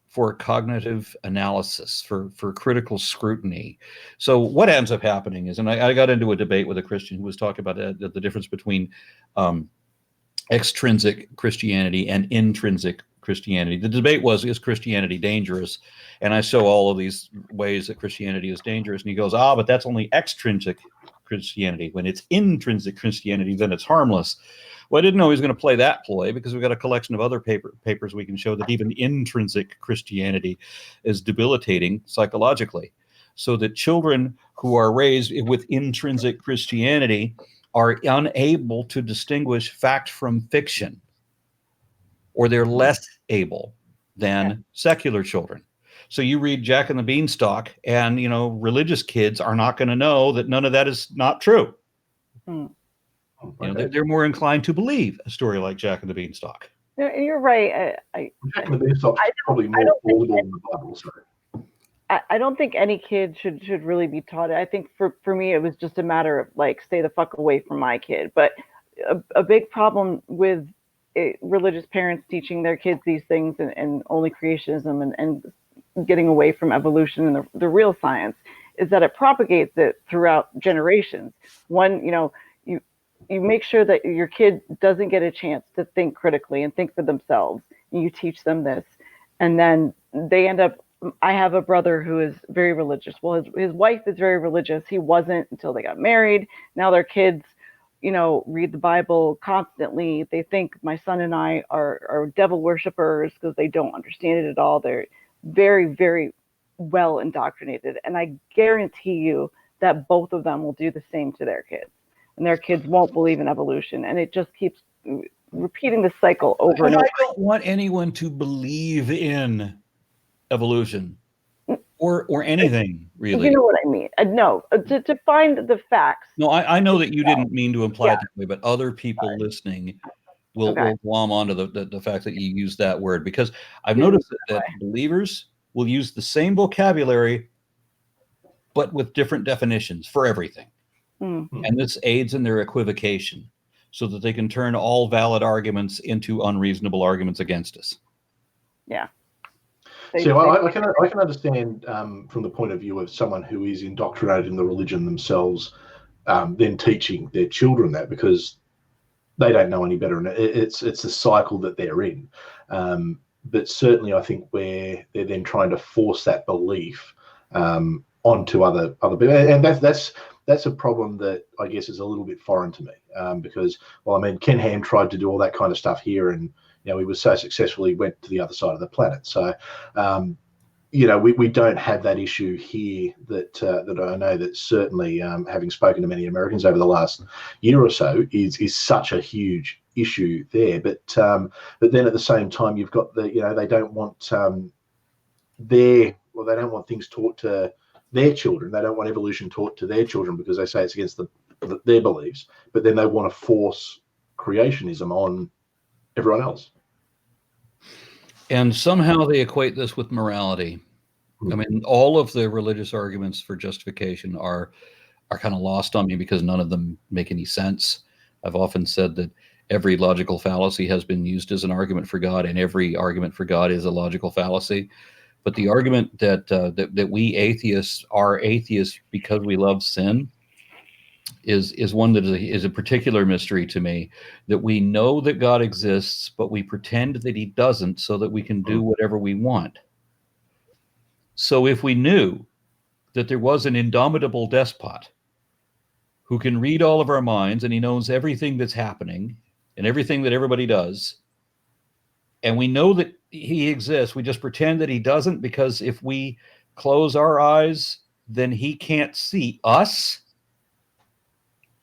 for cognitive analysis, for critical scrutiny. So what ends up happening is, and I got into a debate with a Christian who was talking about the difference between extrinsic Christianity and intrinsic Christianity. The debate was, is Christianity dangerous? And I show all of these ways that Christianity is dangerous. And he goes, but that's only extrinsic Christianity. When it's intrinsic Christianity, then it's harmless. Well, I didn't know he was going to play that ploy, because we've got a collection of other papers we can show that even intrinsic Christianity is debilitating psychologically. So that children who are raised with intrinsic Christianity are unable to distinguish fact from fiction, or they're less able than secular children. So you read Jack and the Beanstalk, and religious kids are not going to know that none of that is not true. They're more inclined to believe a story like Jack and the Beanstalk. No, you're right. Jack and the Beanstalk is probably more plausible than the Bible. So. I don't think any kid should really be taught it. I think for me, it was just a matter of like, stay the fuck away from my kid. But a big problem with religious parents teaching their kids these things and only creationism and getting away from evolution and the real science is that it propagates it throughout generations. One, you make sure that your kid doesn't get a chance to think critically and think for themselves. You teach them this, and then they end up. I have a brother who is very religious. Well, his wife is very religious. He wasn't until they got married. Now their kids, read the Bible constantly. They think my son and I are devil worshippers because they don't understand it at all. They're very, very well indoctrinated. And I guarantee you that both of them will do the same to their kids. And their kids won't believe in evolution. And it just keeps repeating the cycle over and over. I don't want anyone to believe in evolution or anything, really. You know what I mean? No, to find the facts. No, I know that you didn't mean to imply it that way, but other people listening will glom onto the fact that you use that word, because I've noticed that believers will use the same vocabulary, but with different definitions for everything. Mm-hmm. And this aids in their equivocation so that they can turn all valid arguments into unreasonable arguments against us. Yeah. So I can understand from the point of view of someone who is indoctrinated in the religion themselves, then teaching their children that, because they don't know any better, and it's a cycle that they're in. But certainly, I think where they're then trying to force that belief onto other people, and that's a problem that I guess is a little bit foreign to me, because, well, I mean, Ken Ham tried to do all that kind of stuff here, and he was so successful, he went to the other side of the planet. So, we don't have that issue here that I know that certainly, having spoken to many Americans over the last year or so, is such a huge issue there. But then at the same time, you've got they don't want they don't want things taught to their children. They don't want evolution taught to their children because they say it's against their beliefs. But then they want to force creationism on everyone else. And somehow they equate this with morality. I mean, all of the religious arguments for justification are kind of lost on me because none of them make any sense. I've often said that every logical fallacy has been used as an argument for God, and every argument for God is a logical fallacy. But the argument that we atheists are atheists because we love sin is one that is a particular mystery to me, that we know that God exists, but we pretend that he doesn't so that we can do whatever we want. So if we knew that there was an indomitable despot who can read all of our minds and he knows everything that's happening and everything that everybody does, and we know that he exists, we just pretend that he doesn't, because if we close our eyes, then he can't see us.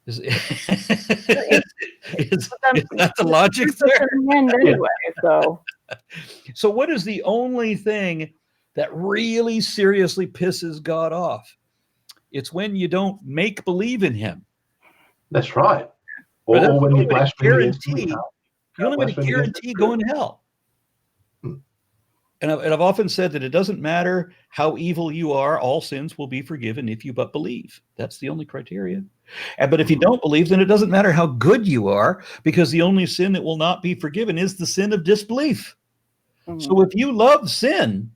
Is that the logic there? Anyway, so what is the only thing that really seriously pisses God off? It's when you don't make believe in him. That's right. Or when you blaspheme against him. You only want to guarantee going to hell. And I've often said that it doesn't matter how evil you are, all sins will be forgiven if you but believe. That's the only criteria. But if you don't believe, then it doesn't matter how good you are, because the only sin that will not be forgiven is the sin of disbelief. So if you love sin,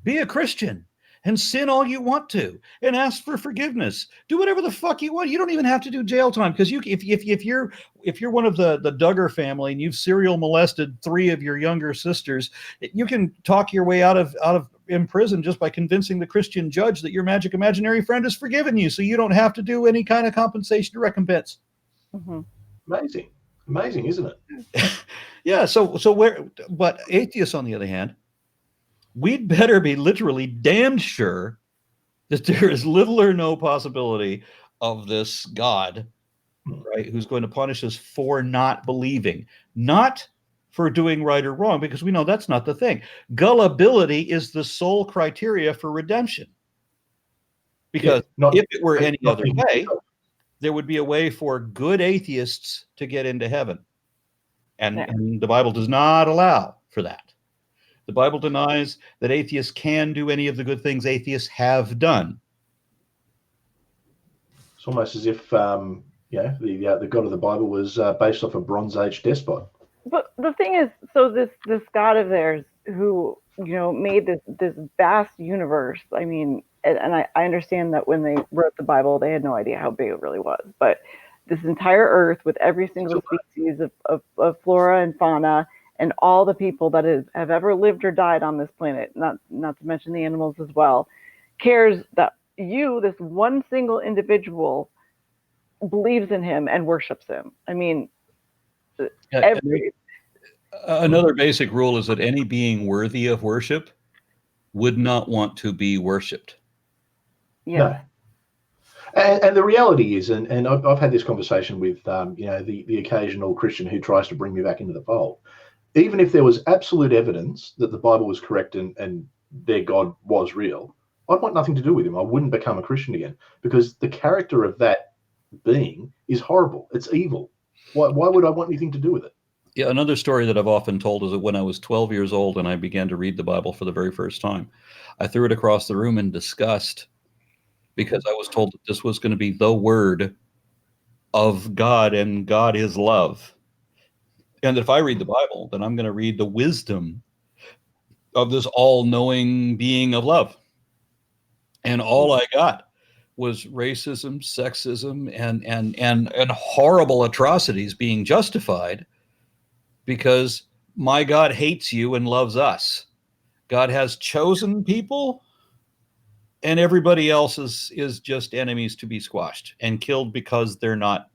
be a Christian and sin all you want to and ask for forgiveness. Do whatever the fuck you want. You don't even have to do jail time, because if you're one of the Duggar family and you've serial molested 3 of your younger sisters, you can talk your way out of in prison just by convincing the Christian judge that your magic imaginary friend has forgiven you, so you don't have to do any kind of compensation or recompense. Amazing, isn't it? Yeah. But atheists, on the other hand, we'd better be literally damned sure that there is little or no possibility of this God, right, who's going to punish us for not believing, not for doing right or wrong, because we know that's not the thing. Gullibility is the sole criteria for redemption. Because if it were any other way, there would be a way for good atheists to get into heaven. And the Bible does not allow for that. The Bible denies that atheists can do any of the good things atheists have done. It's almost as if the God of the Bible was based off a Bronze Age despot. But the thing is, so this God of theirs who made this vast universe. I mean, and I understand that when they wrote the Bible, they had no idea how big it really was. But this entire Earth with every single species of flora and fauna, and all the people that have ever lived or died on this planet, not to mention the animals as well, cares that this one single individual, believes in him and worships him. I mean, another basic rule is that any being worthy of worship would not want to be worshipped. Yeah. No. And the reality is, and I've had this conversation with the occasional Christian who tries to bring me back into the fold. Even if there was absolute evidence that the Bible was correct and their God was real, I'd want nothing to do with him. I wouldn't become a Christian again, because the character of that being is horrible. It's evil. Why would I want anything to do with it? Yeah, another story that I've often told is that when I was 12 years old and I began to read the Bible for the very first time, I threw it across the room in disgust, because I was told that this was going to be the word of God, and God is love. And if I read the Bible, then I'm going to read the wisdom of this all-knowing being of love. And all I got was racism, sexism, and horrible atrocities being justified because my God hates you and loves us. God has chosen people, and everybody else is just enemies to be squashed and killed because they're not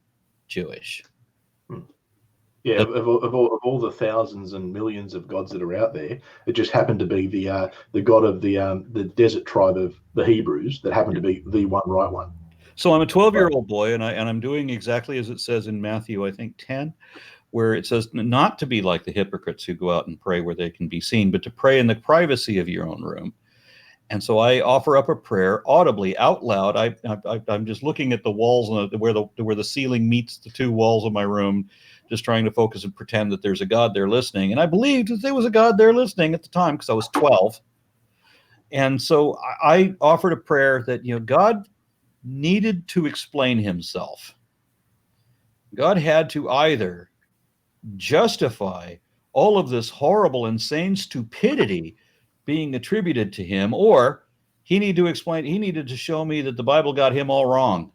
Jewish. Yeah, of all the thousands and millions of gods that are out there, it just happened to be the god of the desert tribe of the Hebrews that happened to be the one right one. So I'm a 12-year-old boy, and I'm doing exactly as it says in Matthew, I think 10, where it says not to be like the hypocrites who go out and pray where they can be seen, but to pray in the privacy of your own room. And so I offer up a prayer audibly, out loud. I'm just looking at the walls where the ceiling meets the two walls of my room, just trying to focus and pretend that there's a God there listening. And I believed that there was a God there listening at the time because I was 12. And so I offered a prayer that, God needed to explain himself. God had to either justify all of this horrible, insane stupidity being attributed to him, or he needed to show me that the Bible got him all wrong.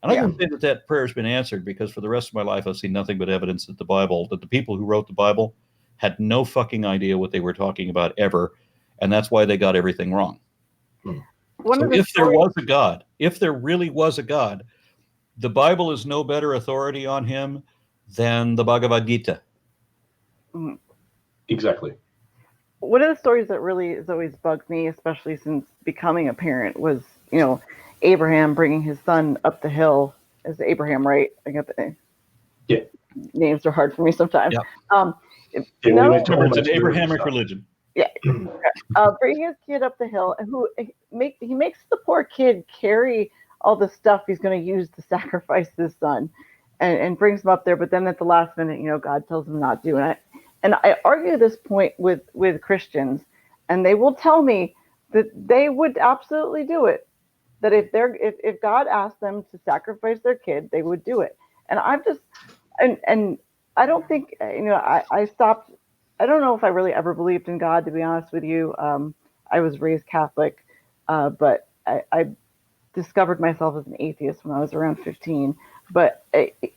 And I can say that prayer has been answered because for the rest of my life, I've seen nothing but evidence that the people who wrote the Bible had no fucking idea what they were talking about ever. And that's why they got everything wrong. So if there was a God, if there really was a God, the Bible is no better authority on him than the Bhagavad Gita. Exactly. One of the stories that really has always bugged me, especially since becoming a parent, was, Abraham bringing his son up the hill. Is Abraham right? I got the name. Yeah. Names are hard for me sometimes. Yeah. It's an Abrahamic religion. Yeah. Bringing his kid up the hill, and he makes the poor kid carry all the stuff he's going to use to sacrifice his son, and brings him up there. But then at the last minute, God tells him not to. And I argue this point with Christians, and they will tell me that they would absolutely do it. That if God asked them to sacrifice their kid, they would do it. And I've just and I don't think I stopped. I don't know if I really ever believed in God, to be honest with you. I was raised Catholic, but I discovered myself as an atheist when I was around 15. But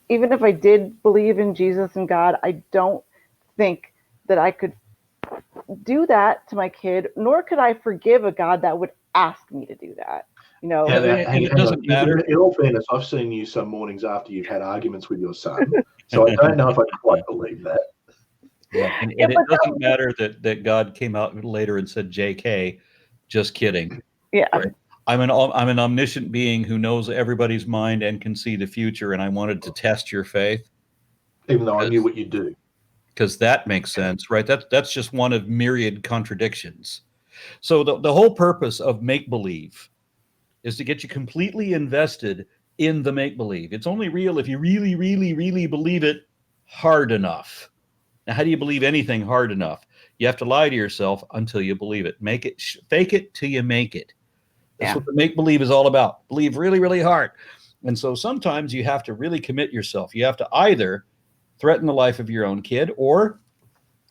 even if I did believe in Jesus and God, I don't think that I could do that to my kid, nor could I forgive a God that would ask me to do that. It doesn't matter. In all fairness, I've seen you some mornings after you've had arguments with your son, so I don't know if I quite believe that. Yeah, and it doesn't matter that God came out later and said, "JK, just kidding." Yeah. Right? I'm an omniscient being who knows everybody's mind and can see the future, and I wanted to test your faith. Even though I knew what you do. Because that makes sense, right? That's just one of myriad contradictions. So the whole purpose of make-believe is to get you completely invested in the make-believe. It's only real if you really, really, really believe it hard enough. Now, how do you believe anything hard enough? You have to lie to yourself until you believe it. Make it, fake it till you make it. That's what the make-believe is all about. Believe really, really hard. And so sometimes you have to really commit yourself. You have to either threaten the life of your own kid, or,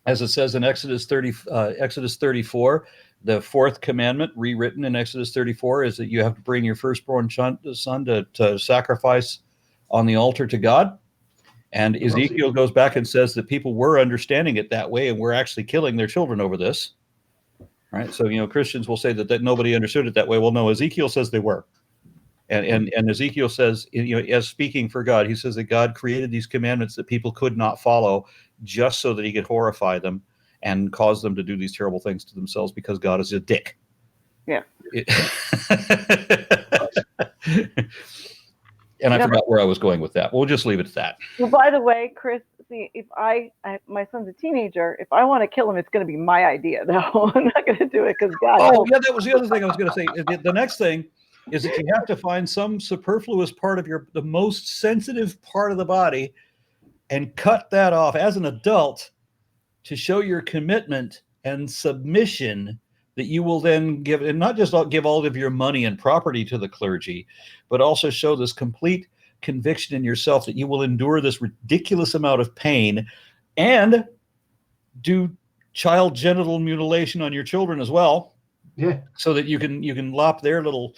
as it says in Exodus 34, the fourth commandment, rewritten in Exodus 34, is that you have to bring your firstborn son to sacrifice on the altar to God. And Ezekiel goes back and says that people were understanding it that way and were actually killing their children over this. Right? So, Christians will say that nobody understood it that way. Well, no, Ezekiel says they were. And Ezekiel says, as speaking for God, he says that God created these commandments that people could not follow just so that he could horrify them and cause them to do these terrible things to themselves because God is a dick. Yeah. And I forgot where I was going with that. We'll just leave it at that. Well, by the way, Chris, see, if my son's a teenager, if I want to kill him, it's going to be my idea, though. I'm not going to do it because God. Oh, yeah, that was the other thing I was going to say. The next thing is that you have to find some superfluous part of the most sensitive part of the body and cut that off as an adult to show your commitment and submission that you will then give, and not just give all of your money and property to the clergy, but also show this complete conviction in yourself that you will endure this ridiculous amount of pain and do child genital mutilation on your children as well. Yeah. So that you can lop their little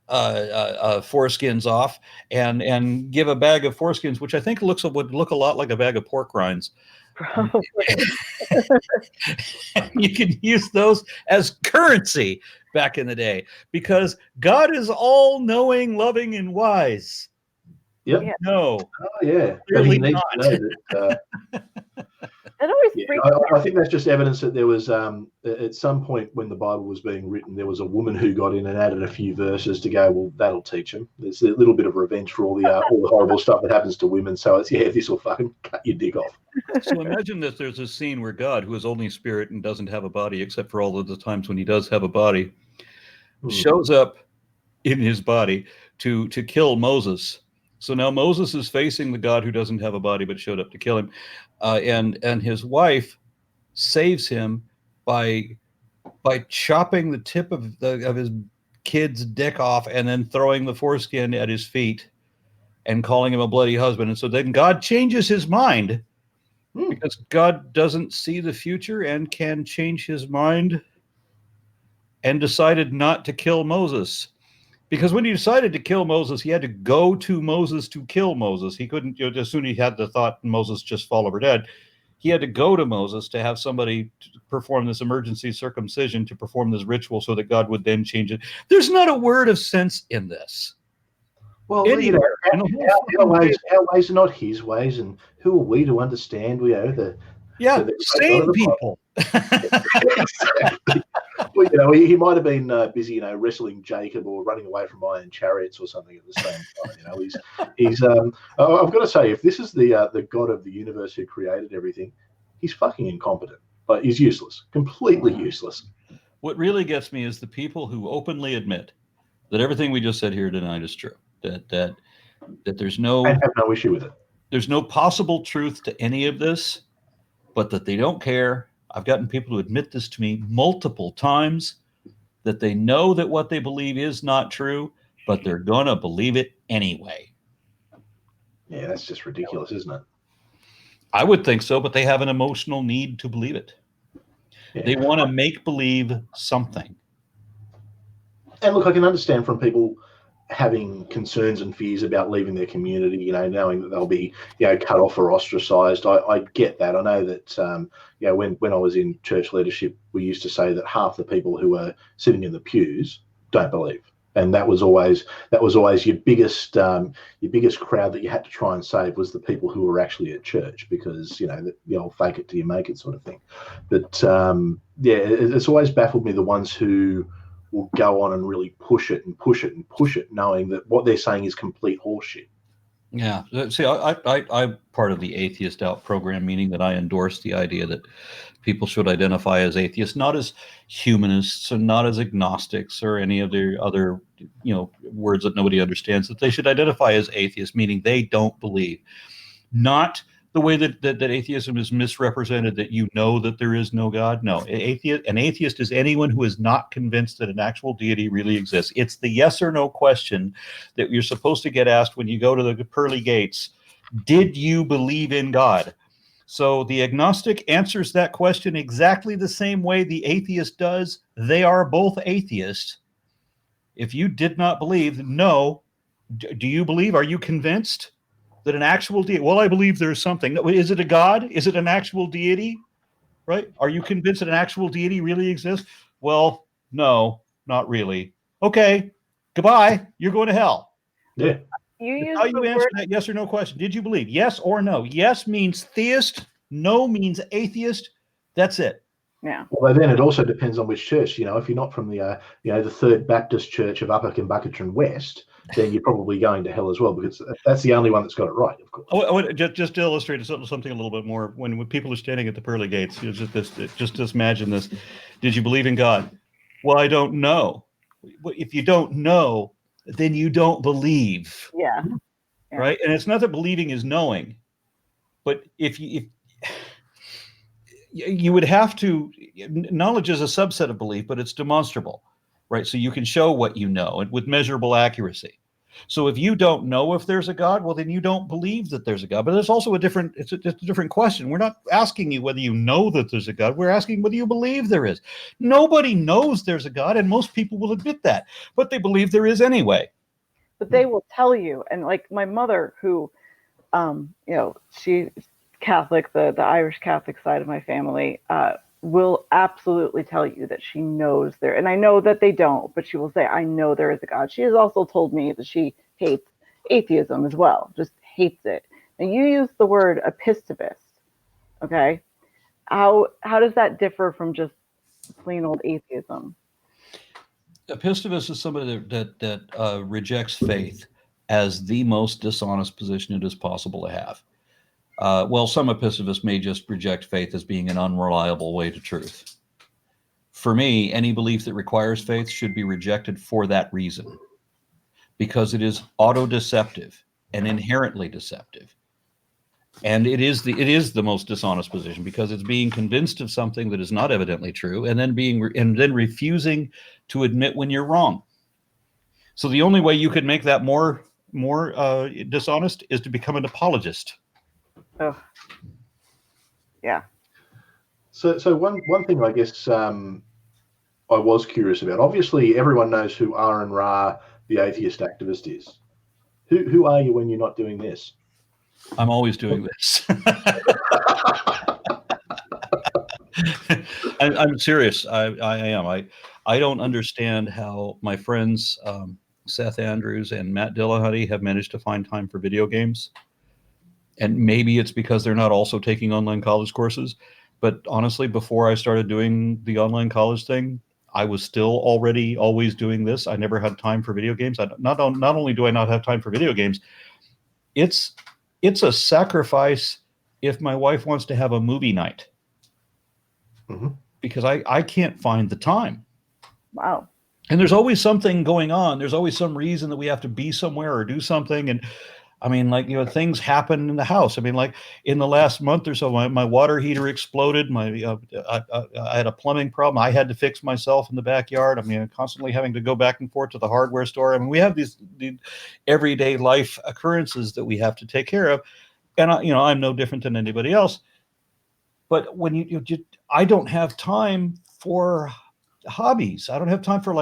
foreskins off and give a bag of foreskins, which I think would look a lot like a bag of pork rinds. Probably. You can use those as currency back in the day because God is all knowing, loving, and wise. Yep. Yeah. No. Oh, yeah. But Clearly he needs not. to know that. That always Yeah, freaks me out. I think that's just evidence that there was, at some point when the Bible was being written, there was a woman who got in and added a few verses to go, well, that'll teach him. There's a little bit of revenge for all the horrible stuff that happens to women. So it's, yeah, this will fucking cut your dick off. So imagine that there's a scene where God, who is only spirit and doesn't have a body, except for all of the times when he does have a body, shows up in his body to kill Moses. So now Moses is facing the God who doesn't have a body but showed up to kill him, and his wife saves him by chopping the tip of his kid's dick off and then throwing the foreskin at his feet and calling him a bloody husband. And so then God changes his mind because God doesn't see the future and can change his mind, and decided not to kill Moses. Because when he decided to kill Moses, he had to go to Moses to kill Moses. He couldn't, as soon as he had the thought Moses just fall over dead, he had to go to Moses to have somebody to perform this emergency circumcision, to perform this ritual so that God would then change it. There's not a word of sense in this. Well, Anywhere. Our ways are not his ways, and who are we to understand? The Sane people. Exactly. Well, he might have been busy, wrestling Jacob or running away from iron chariots or something at the same time. He's. I've got to say, if this is the God of the universe who created everything, he's fucking incompetent. But he's useless, completely useless. What really gets me is the people who openly admit that everything we just said here tonight is true. That there's no. I have no issue with it. There's no possible truth to any of this, but that they don't care. I've gotten people to admit this to me multiple times, that they know that what they believe is not true, but they're going to believe it anyway. Yeah, that's just ridiculous, isn't it? I would think so, but they have an emotional need to believe it. Yeah. They want to make believe something. And look, I can understand from people having concerns and fears about leaving their community, knowing that they'll be, cut off or ostracized. I get that. I know that, when I was in church leadership, we used to say that half the people who are sitting in the pews don't believe. And that was always your biggest crowd that you had to try and save, was the people who were actually at church, because, the old fake it till you make it sort of thing. But it's always baffled me, the ones who will go on and really push it, knowing that what they're saying is complete horseshit. Yeah. See, I'm part of the Atheist Out program, meaning that I endorse the idea that people should identify as atheists, not as humanists and not as agnostics or any of the other, words that nobody understands, that they should identify as atheists, meaning they don't believe. Not the way that atheism is misrepresented, that that there is no God. No, an atheist is anyone who is not convinced that an actual deity really exists. It's the yes or no question that you're supposed to get asked when you go to the pearly gates. Did you believe in God? So the agnostic answers that question exactly the same way the atheist does. They are both atheists. If you did not believe, no. Do you believe? Are you convinced that an actual deity? Well, I believe there's something. Is it a God? Is it an actual deity? Right? Are you convinced that an actual deity really exists? Well, no, not really. Okay, goodbye. You're going to hell. Yeah. How you answer that yes or no question? Did you believe? Yes or no? Yes means theist. No means atheist. That's it. Yeah. Well, then it also depends on which church. If you're not from the the Third Baptist Church of Upper Bucketron West, then you're probably going to hell as well, because that's the only one that's got it right, of course. Just to illustrate something a little bit more, when people are standing at the pearly gates, just imagine this. Did you believe in God? Well, I don't know. If you don't know, then you don't believe. Yeah. Right? And it's not that believing is knowing, but if you would have to, knowledge is a subset of belief, but it's demonstrable, right? So you can show what you know, and with measurable accuracy. So if you don't know if there's a God, well, then you don't believe that there's a God. But there's also it's a different question. We're not asking you whether you know that there's a God. We're asking whether you believe there is. Nobody knows there's a God, and most people will admit that, but they believe there is anyway. But they will tell you, and like my mother, who, she's Catholic, the Irish Catholic side of my family, will absolutely tell you that she knows there, and I know that they don't, but she will say, I know there is a God. She has also told me that she hates atheism as well, just hates it. And you use the word epistemist, okay? How does that differ from just plain old atheism? Epistemist is somebody that rejects faith as the most dishonest position it is possible to have. Well, some epistemists may just reject faith as being an unreliable way to truth. For me, any belief that requires faith should be rejected for that reason, because it is auto-deceptive and inherently deceptive. And it is the most dishonest position, because it's being convinced of something that is not evidently true, and then refusing to admit when you're wrong. So the only way you could make that more dishonest is to become an apologist. Oh, yeah. So one thing I guess I was curious about. Obviously, everyone knows who Aron Ra, the atheist activist, is. Who are you when you're not doing this? I'm always doing this. I'm serious. I am. I don't understand how my friends Seth Andrews and Matt Dillahunty have managed to find time for video games. And maybe it's because they're not also taking online college courses. But honestly, before I started doing the online college thing, I was still already always doing this. I never had time for video games. Not only do I not have time for video games, it's a sacrifice if my wife wants to have a movie night. Mm-hmm. Because I can't find the time. Wow. And there's always something going on. There's always some reason that we have to be somewhere or do something. And I mean, things happen in the house. I mean, like in the last month or so, my water heater exploded. I had a plumbing problem. I had to fix myself in the backyard. I mean, constantly having to go back and forth to the hardware store. I mean, we have these everyday life occurrences that we have to take care of. And I'm no different than anybody else. But when I don't have time for hobbies. I don't have time for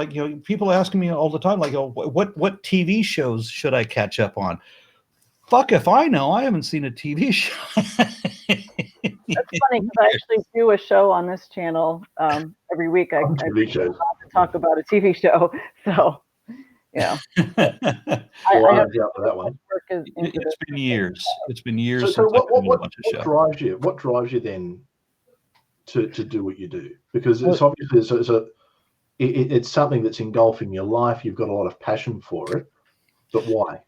people asking me all the time, like, oh, what TV shows should I catch up on? Fuck if I know. I haven't seen a TV show. That's funny, because I actually do a show on this channel every week. I talk about a TV show. So, yeah. I have for that one. It's been years. It's been years. So what drives you? What drives you then to do what you do? Because it's obviously it's something that's engulfing your life. You've got a lot of passion for it, but why?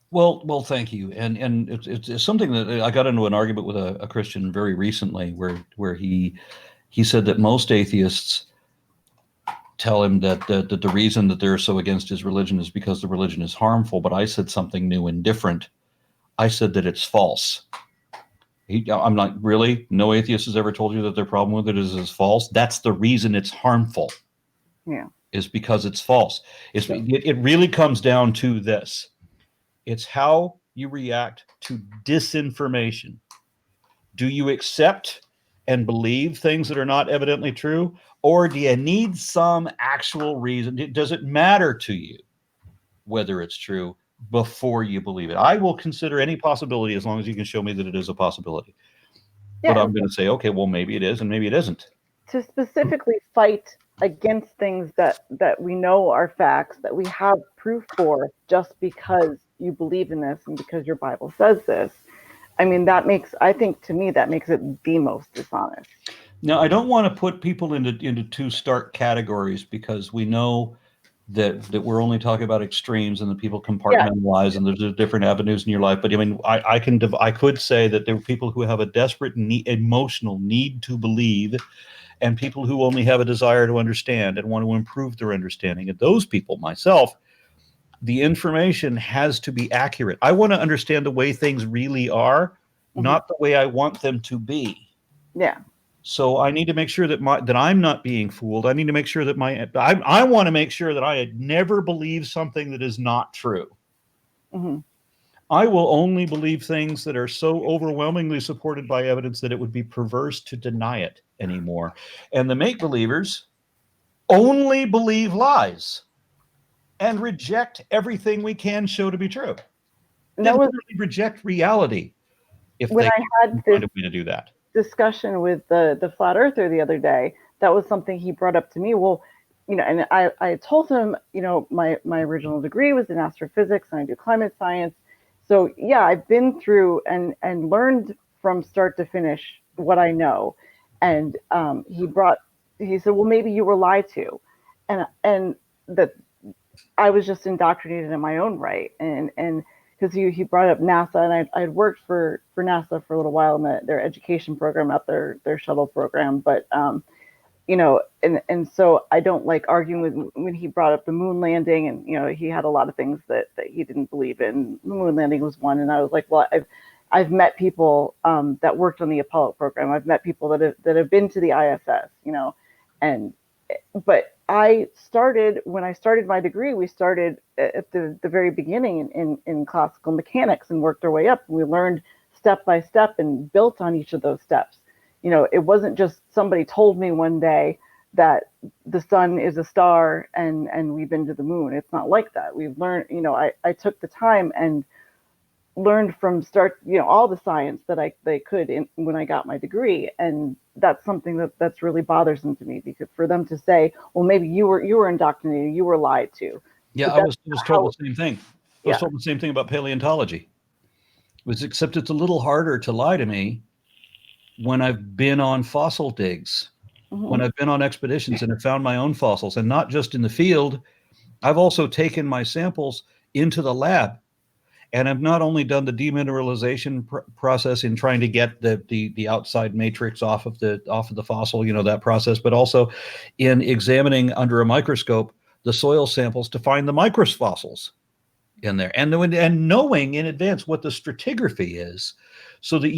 Well, thank you. And it's something that I got into an argument with a Christian very recently, where he said that most atheists tell him that the reason that they're so against his religion is because the religion is harmful. But I said something new and different. I said that it's false. I'm not really. No atheist has ever told you that their problem with it is false. That's the reason it's harmful. Yeah, is because it's false. It really comes down to this. It's how you react to disinformation. Do you accept and believe things that are not evidently true? Or do you need some actual reason? Does it matter to you whether it's true before you believe it? I will consider any possibility as long as you can show me that it is a possibility. Yeah. But I'm going to say, okay, well, maybe it is and maybe it isn't. To specifically fight against things that we know are facts, that we have proof for, just because you believe in this and because your Bible says this. I mean, I think to me, that makes it the most dishonest. Now, I don't want to put people into two stark categories, because we know that we're only talking about extremes and that people compartmentalize, and there's different avenues in your life. But I mean, I could say that there are people who have a desperate emotional need to believe, and people who only have a desire to understand and want to improve their understanding. And those people, myself, the information has to be accurate. I want to understand the way things really are, not the way I want them to be. Yeah. So I need to make sure that I'm not being fooled. I need to make sure that I want to make sure that I had never believed something that is not true. Mhm. I will only believe things that are so overwhelmingly supported by evidence that it would be perverse to deny it anymore. And the make-believers only believe lies and reject everything we can show to be true. And They that was literally reject reality if when they I had can this find a way to do that. discussion with the flat earther the other day. That was something he brought up to me. Well, and I told him, my original degree was in astrophysics and I do climate science. So yeah, I've been through and learned from start to finish what I know. And he said, well, maybe you were lied to, and that I was just indoctrinated in my own right. And because he brought up NASA, and I'd worked for NASA for a little while in their education program, not their shuttle program, but and so I don't like arguing with when he brought up the moon landing, and he had a lot of things that he didn't believe in. The moon landing was one, and I was like, well, I've met people that worked on the Apollo program. I've met people that have been to the ISS, but when I started my degree, we started at the very beginning in classical mechanics and worked our way up. We learned step by step and built on each of those steps. It wasn't just somebody told me one day that the sun is a star and we've been to the moon. It's not like that. We've learned, I took the time and learned from start, all the science that they could when I got my degree. And that's something that's really bothersome to me, because for them to say, well, maybe you were indoctrinated, you were lied to. Yeah, I was told the same thing. I was told the same thing about paleontology. Except it's a little harder to lie to me when I've been on fossil digs, when I've been on expeditions and have found my own fossils, and not just in the field. I've also taken my samples into the lab, and I've not only done the demineralization process in trying to get the outside matrix off of the fossil, that process, but also in examining under a microscope the soil samples to find the microfossils in there, and knowing in advance what the stratigraphy is, so that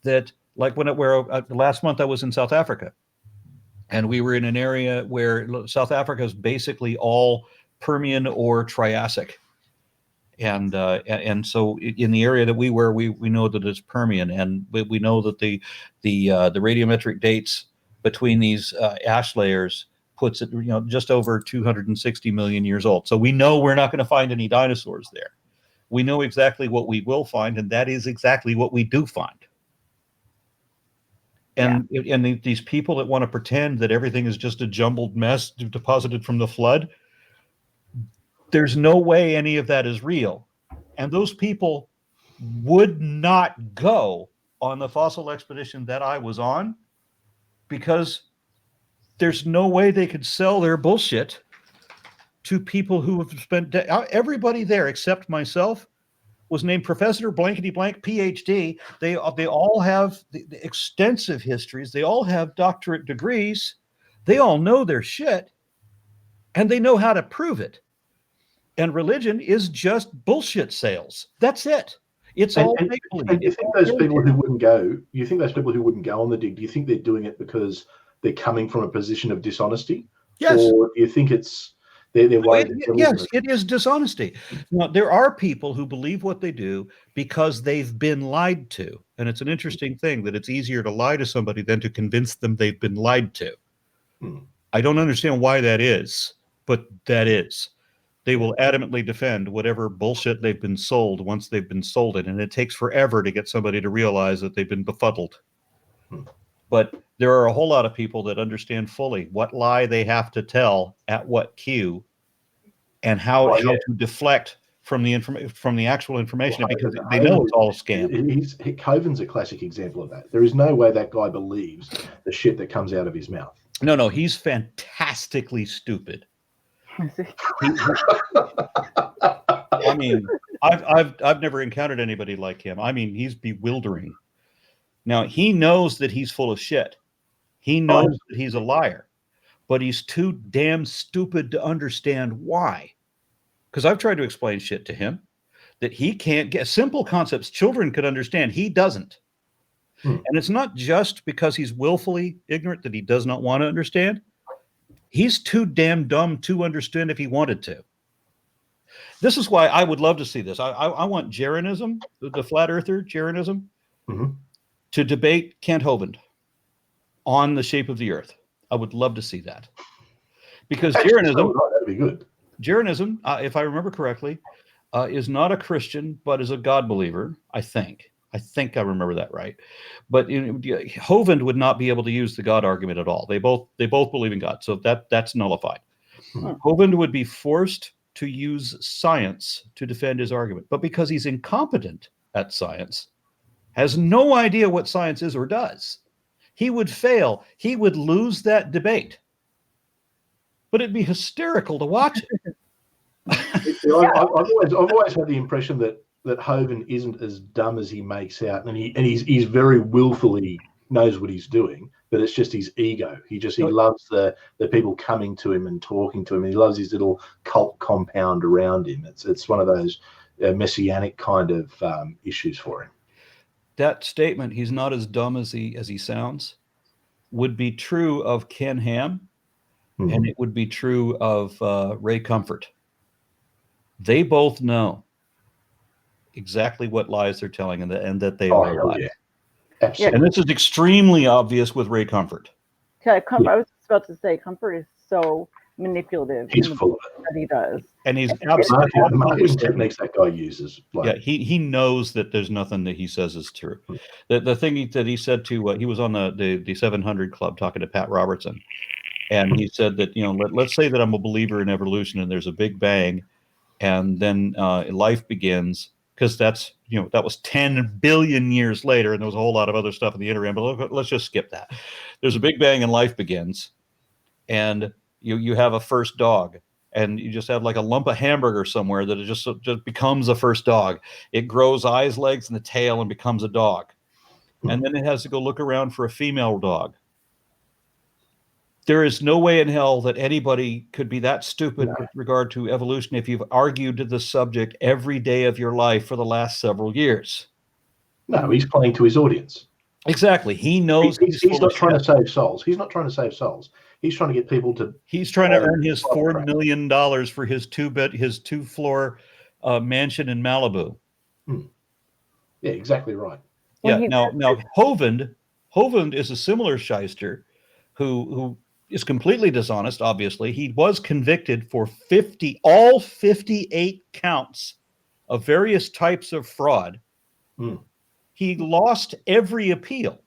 that, like last month I was in South Africa, and we were in an area where South Africa is basically all Permian or Triassic. And so in the area that we were, we know that it's Permian, and we know that the radiometric dates between these ash layers puts it just over 260 million years old. So we know we're not going to find any dinosaurs there. We know exactly what we will find, and that is exactly what we do find. And these people that want to pretend that everything is just a jumbled mess deposited from the flood, there's no way any of that is real. And those people would not go on the fossil expedition that I was on, because there's no way they could sell their bullshit to people who have spent everybody there except myself was named Professor blankety blank PhD. They all have the extensive histories. They all have doctorate degrees. They all know their shit, and they know how to prove it. And religion is just bullshit sales. That's it. It's all make believe. And you think those people who wouldn't go? You think those people who wouldn't go on the dig? Do you think they're doing it because they're coming from a position of dishonesty? Yes. Or do you think it's they're worried? Yes, it is dishonesty. Now, there are people who believe what they do because they've been lied to, and it's an interesting thing that it's easier to lie to somebody than to convince them they've been lied to. I don't understand why that is, but that is. They will adamantly defend whatever bullshit they've been sold once they've been sold it, and it takes forever to get somebody to realize that they've been befuddled. But there are a whole lot of people that understand fully what lie they have to tell at what cue, and how to deflect from the actual information, because they know it's all a scam. Coven's a classic example of that. There is no way that guy believes the shit that comes out of his mouth. No, he's fantastically stupid. I mean, I've never encountered anybody like him. I mean, he's bewildering. Now, he knows that he's full of shit. He knows that he's a liar, but he's too damn stupid to understand why. Because I've tried to explain shit to him that he can't get. Simple concepts children could understand. He doesn't. And it's not just because he's willfully ignorant that he does not want to understand. He's too damn dumb to understand if he wanted to. This is why I would love to see this. I want Jeranism, the flat earther Jeranism, to debate Kent Hovind on the shape of the earth. I would love to see that. Because Jeranism, that'd be good. Jeranism, if I remember correctly, is not a Christian, but is a God believer, I think. I think I remember that right. But Hovind would not be able to use the God argument at all. They both believe in God, so that's nullified. Hovind would be forced to use science to defend his argument. But because he's incompetent at science, has no idea what science is or does, he would fail. He would lose that debate. But it'd be hysterical to watch it. I've always had the impression that Hovind isn't as dumb as he makes out, and he's very willfully knows what he's doing, but it's just his ego. He loves the people coming to him and talking to him, and he loves his little cult compound around him. It's one of those messianic kind of issues for him. That statement, he's not as dumb as he sounds, would be true of Ken Ham, and it would be true of Ray Comfort. They both know exactly what lies they're telling, and that they are lies. Yeah. Absolutely. And this is extremely obvious with Ray Comfort. I was about to say, Comfort is so manipulative. He's full of it. That he does. And he's absolutely the marketing techniques that guy uses. He knows that there's nothing that he says is true. The thing that he said to he was on the 700 Club talking to Pat Robertson, and he said that let's say that I'm a believer in evolution and there's a big bang, and then life begins. Because that was 10 billion years later, and there was a whole lot of other stuff in the interim, but let's just skip that. There's a big bang and life begins, and you have a first dog, and you just have like a lump of hamburger somewhere that it just becomes a first dog. It grows eyes, legs, and the tail and becomes a dog. And then it has to go look around for a female dog. There is no way in hell that anybody could be that stupid with regard to evolution if you've argued the subject every day of your life for the last several years. No, he's playing to his audience. Exactly. He knows he's not trying to save souls. He's not trying to save souls. He's trying to get people to. He's trying to earn his $4 million for his two-floor mansion in Malibu. Yeah, exactly right. Yeah. Now Hovind is a similar shyster who is completely dishonest. Obviously, he was convicted for all 58 counts of various types of fraud. He lost every appeal.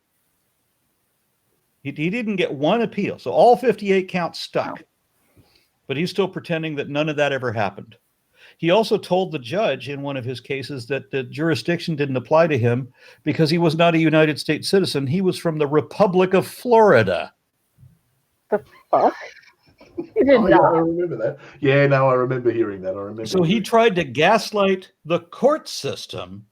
He didn't get one appeal, so all 58 counts stuck. But he's still pretending that none of that ever happened. He also told the judge in one of his cases that the jurisdiction didn't apply to him because he was not a United States citizen. He was from the Republic of Florida. The fuck? He did not. I remember that. Yeah, no, I remember hearing that. So he tried to gaslight the court system,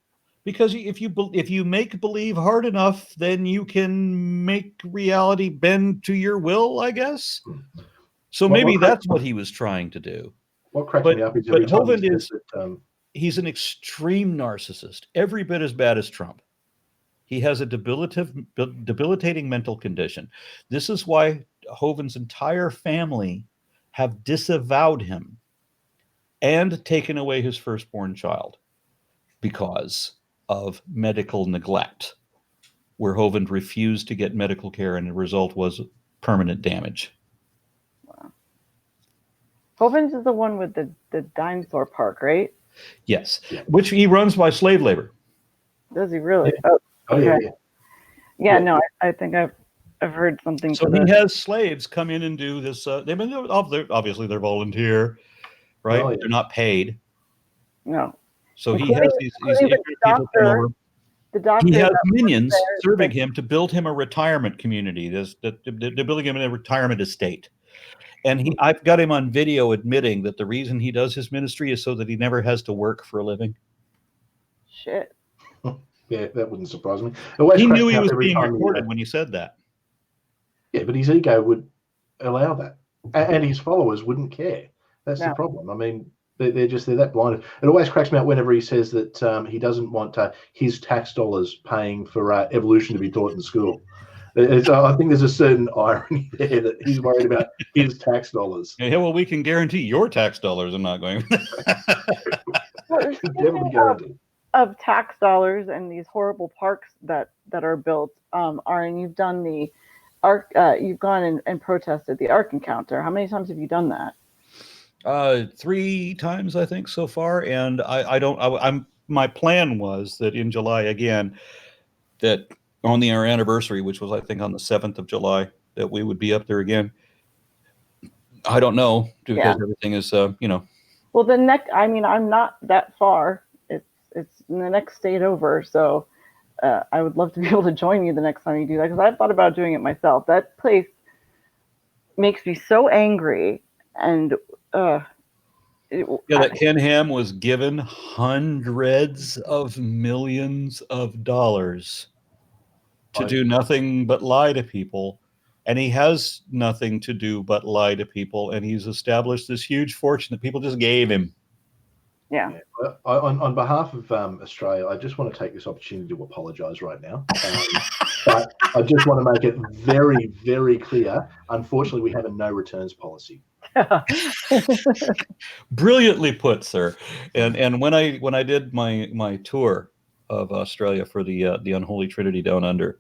because if you make believe hard enough, then you can make reality bend to your will, I guess. So maybe that's what he was trying to do. What cracks me up is every time Hovind he's an extreme narcissist, every bit as bad as Trump. He has a debilitating mental condition. This is why Hovind's entire family have disavowed him and taken away his firstborn child because of medical neglect, where Hovind refused to get medical care, and the result was permanent damage. Wow. Hovind is the one with the dinosaur park, right? Yes, which he runs by slave labor. Does he really? Yeah. Okay. No, I think I've heard something. So he has slaves come in and do this. Obviously they're volunteer, right? Oh, yeah. They're not paid. No. So he has these ignorant people come over. He has minions serving him to build him a retirement community. They're building him in a retirement estate. And I've got him on video admitting that the reason he does his ministry is so that he never has to work for a living. Shit. Yeah, that wouldn't surprise me. He knew he was being recorded when he said that. Yeah, but his ego would allow that. And his followers wouldn't care. That's the problem. I mean, they're that blinded. It always cracks me up whenever he says that he doesn't want his tax dollars paying for evolution to be taught in school. I think there's a certain irony there that he's worried about his tax dollars. Yeah, well, we can guarantee your tax dollars are not going. Well, Definitely guaranteed. of tax dollars and these horrible parks that are built, Aron, you've done the Ark. You've gone and protested the Ark encounter. How many times have you done that? 3 times, I think, so far. And my plan was that in July again, that on our anniversary, which was I think on the 7th of July, that we would be up there again. I don't know because everything is, Well, I'm not that far. It's in the next state over, so I would love to be able to join you the next time you do that, because I've thought about doing it myself. That place makes me so angry, and that Ken Ham was given hundreds of millions of dollars to do nothing but lie to people. And he has nothing to do but lie to people. And he's established this huge fortune that people just gave him. Yeah. On behalf of Australia, I just want to take this opportunity to apologise right now. But I just want to make it very, very clear. Unfortunately, we have a no returns policy. Brilliantly put, sir. And when I did my tour of Australia for the Unholy Trinity Down Under,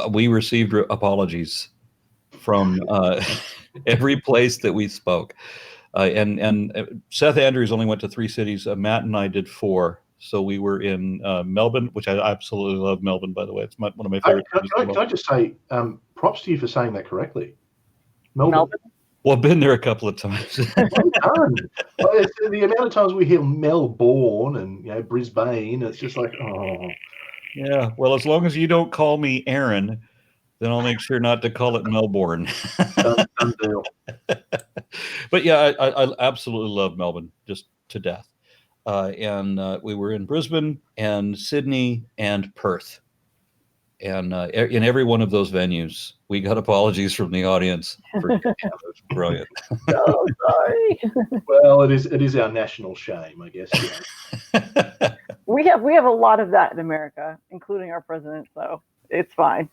we received apologies from every place that we spoke. And Seth Andrews only went to 3 cities. Matt and I did 4. So we were in Melbourne, which I absolutely love Melbourne, by the way. It's one of my favorite cities. Can I just say, props to you for saying that correctly. Melbourne. Well, I've been there a couple of times. The amount of times we hear Melbourne and Brisbane, it's just like, oh. Yeah, well, as long as you don't call me Aaron, then I'll make sure not to call it Melbourne. Done deal. But yeah, I absolutely love Melbourne, just to death. And we were in Brisbane and Sydney and Perth. And in every one of those venues, we got apologies from the audience. It was brilliant. Oh, sorry. Well, it is our national shame, I guess. Yeah. We have a lot of that in America, including our president, so it's fine.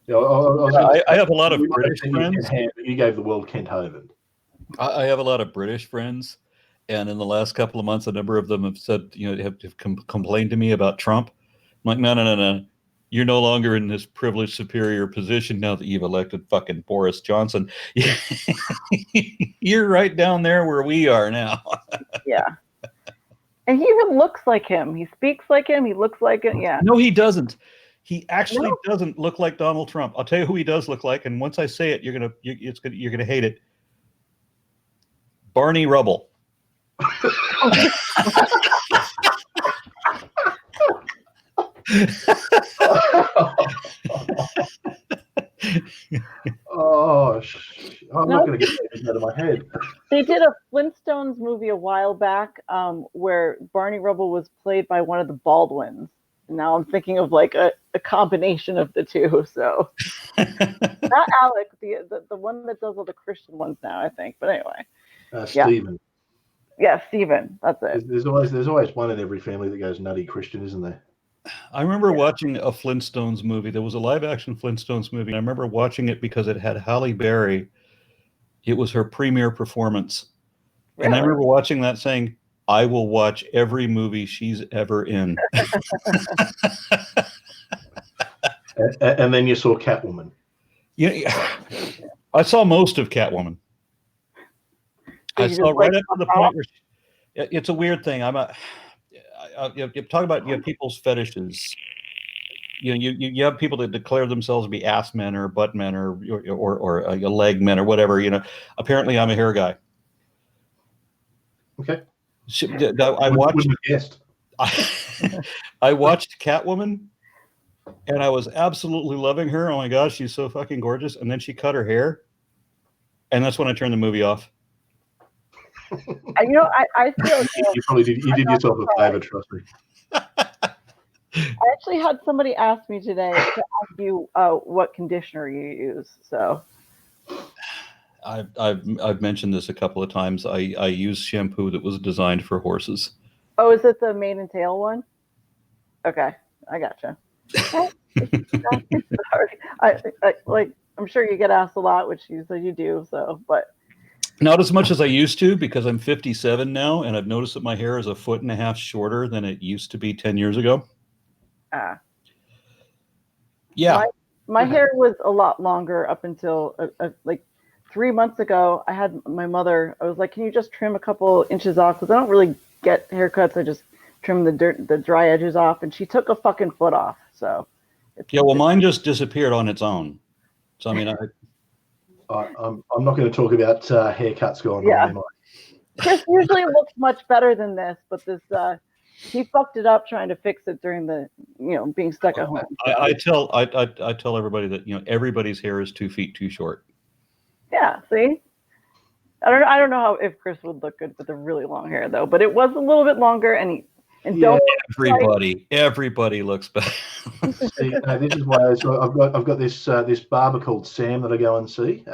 Yeah, I have a lot of British friends. You gave the world Kent Hovind. I have a lot of British friends, and in the last couple of months, a number of them have said, have complained to me about Trump. I'm like, no. You're no longer in this privileged superior position now that you've elected fucking Boris Johnson. You're right down there where we are now. Yeah. And he even looks like him. He speaks like him. He looks like it. Yeah. No, he doesn't. He actually doesn't look like Donald Trump. I'll tell you who he does look like, and once I say it, you're gonna hate it. Barney Rubble. I'm not going to get that out of my head. They did a Flintstones movie a while back where Barney Rubble was played by one of the Baldwins. Now I'm thinking of like a combination of the two. So not Alec, the one that does all the Christian ones now, I think. But anyway, Stephen. Yeah, Stephen. That's it. There's always one in every family that goes nutty Christian, isn't there? I remember watching a Flintstones movie. There was a live-action Flintstones movie. I remember watching it because it had Halle Berry. It was her premiere performance. Really? And I remember watching that saying, I will watch every movie she's ever in. And then you saw Catwoman. Yeah, I saw most of Catwoman. I saw right up to the point where it's a weird thing. You talk about people's fetishes. You have people that declare themselves to be ass men or butt men or leg men or whatever. Apparently I'm a hair guy. Okay. I watched Catwoman, and I was absolutely loving her. Oh my gosh, she's so fucking gorgeous. And then she cut her hair, and that's when I turned the movie off. I feel you did yourself a favor, trust me. I actually had somebody ask me today to ask you what conditioner you use. So I've mentioned this a couple of times. I use shampoo that was designed for horses. Oh, is it the mane and tail one? Okay, I gotcha. Sorry. I'm sure you get asked a lot, which you said you do. So, but not as much as I used to, because I'm 57 now, and I've noticed that my hair is a foot and a half shorter than it used to be 10 years ago. Yeah. My hair was a lot longer up until like 3 months ago. I had my mother. I was like, "Can you just trim a couple inches off?" Because I don't really get haircuts. I just trim the dry edges off, and she took a fucking foot off. So. Yeah. Well, mine just disappeared on its own. So I mean, I'm not going to talk about haircuts going on. Am I? Chris usually looks much better than this, but this he fucked it up trying to fix it during the being stuck at home. So. I tell everybody that everybody's hair is 2 feet too short. Yeah, see, I don't know if Chris would look good with a really long hair though, but it was a little bit longer, and everybody looks better. See, this is why I've got this barber called Sam that I go and see.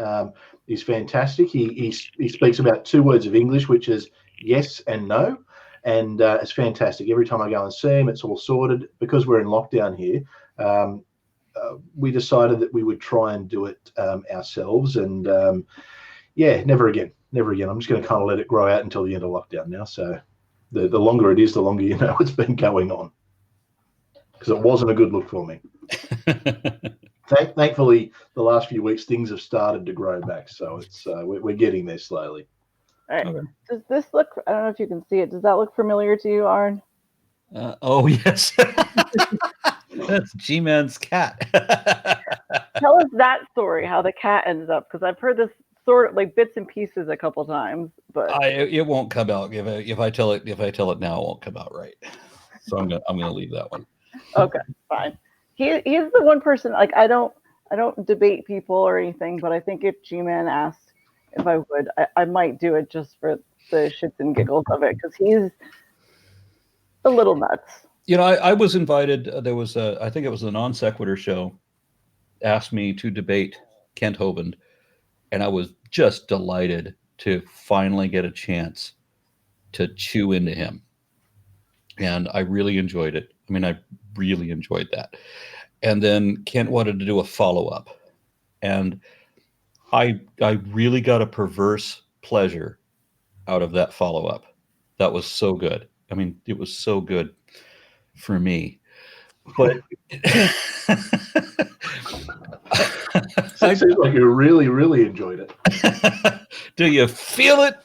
He's fantastic. He speaks about 2 words of English, which is yes and no, and it's fantastic. Every time I go and see him, it's all sorted. Because we're in lockdown here, we decided that we would try and do it ourselves, and never again. I'm just going to kind of let it grow out until the end of lockdown now. So the longer it is, the longer you know it's been going on, because it wasn't a good look for me. Thankfully, the last few weeks things have started to grow back, so it's we're getting there slowly. All right. Okay. Does this look? I don't know if you can see it. Does that look familiar to you, Aron? Oh yes, that's G-Man's cat. Tell us that story, how the cat ends up, because I've heard this sort of like bits and pieces a couple times, but it won't come out if I tell it now. It won't come out right. So I'm gonna leave that one. Okay, fine. He's the one person, like I don't debate people or anything, but I think if G-Man asked if I would, I might do it just for the shits and giggles of it, because he's a little nuts. I was invited. There was I think it was a Non Sequitur show, asked me to debate Kent Hovind, and I was just delighted to finally get a chance to chew into him. And I really enjoyed it. I mean, I really enjoyed that. And then Kent wanted to do a follow-up. And I really got a perverse pleasure out of that follow-up. That was so good. I mean, it was so good for me. But it seems like you really, really enjoyed it. Do you feel it?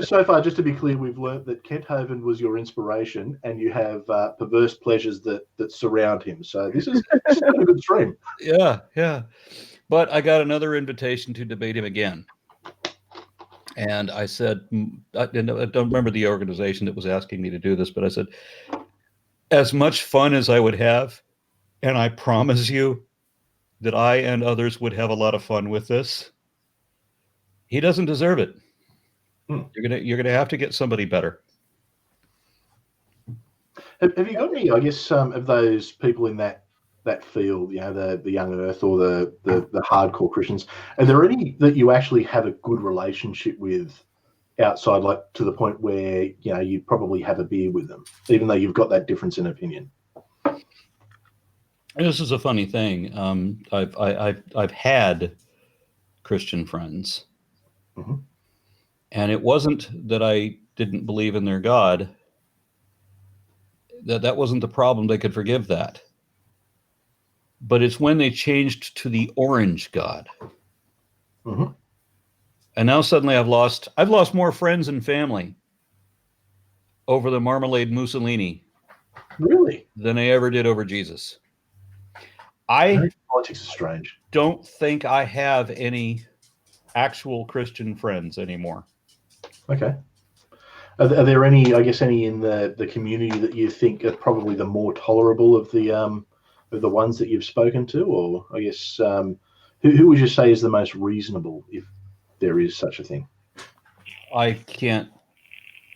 So far, just to be clear, we've learned that Kent Hovind was your inspiration, and you have perverse pleasures that surround him. So this is a good stream. Yeah. But I got another invitation to debate him again. And I said, I don't remember the organization that was asking me to do this, but I said, as much fun as I would have, and I promise you that I and others would have a lot of fun with this, he doesn't deserve it. You're gonna have to get somebody better. Have you got any, I guess, of those people in that field, the young earth or the hardcore Christians, are there any that you actually have a good relationship with outside, like to the point where you probably have a beer with them, even though you've got that difference in opinion? This is a funny thing. I've had Christian friends, mm-hmm. and it wasn't that I didn't believe in their God. That wasn't the problem. They could forgive that. But it's when they changed to the orange God. Mm-hmm. And now suddenly I've lost more friends and family over the marmalade Mussolini. Really? Than I ever did over Jesus. Politics is strange. Don't think I have any actual Christian friends anymore. Okay. Are there any, I guess, any in the community that you think are probably the more tolerable of the ones that you've spoken to, or I guess who would you say is the most reasonable, if there is such a thing? I can't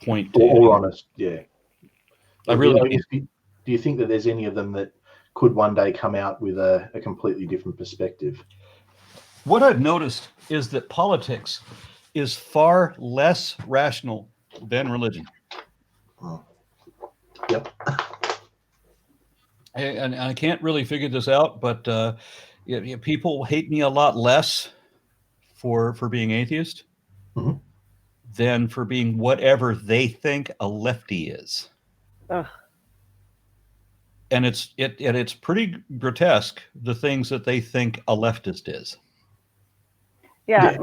point to or honest, yeah. I really. I guess, do you think that there's any of them that could one day come out with a completely different perspective? What I've noticed is that politics is far less rational than religion. Oh. Yep. and I can't really figure this out, but people hate me a lot less for being atheist Mhm. than for being whatever they think a lefty is. Ugh. And it's pretty grotesque, the things that they think a leftist is. Yeah,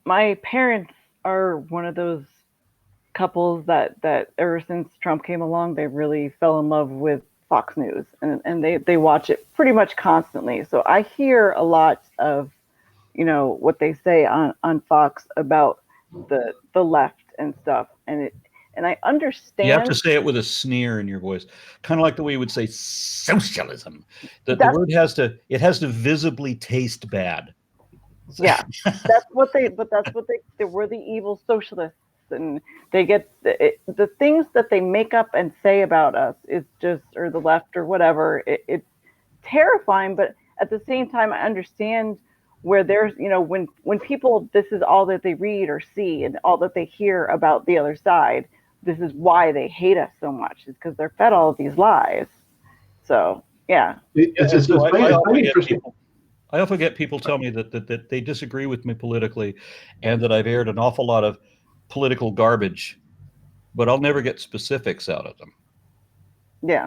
my parents are one of those couples that ever since Trump came along, they really fell in love with Fox News, and they watch it pretty much constantly. So I hear a lot of, what they say on Fox about the left and stuff, and I understand. You have to say it with a sneer in your voice, kind of like the way you would say socialism. The word has to visibly taste bad. Yeah, that's what they were, the evil socialists, and they get the things that they make up and say about us is just, or the left or whatever. It's terrifying, but at the same time, I understand where there's, when people, this is all that they read or see and all that they hear about the other side. This is why they hate us so much, is because they're fed all of these lies. So yeah, it's been interesting. I often get people tell me that they disagree with me politically, and that I've aired an awful lot of political garbage, but I'll never get specifics out of them. Yeah.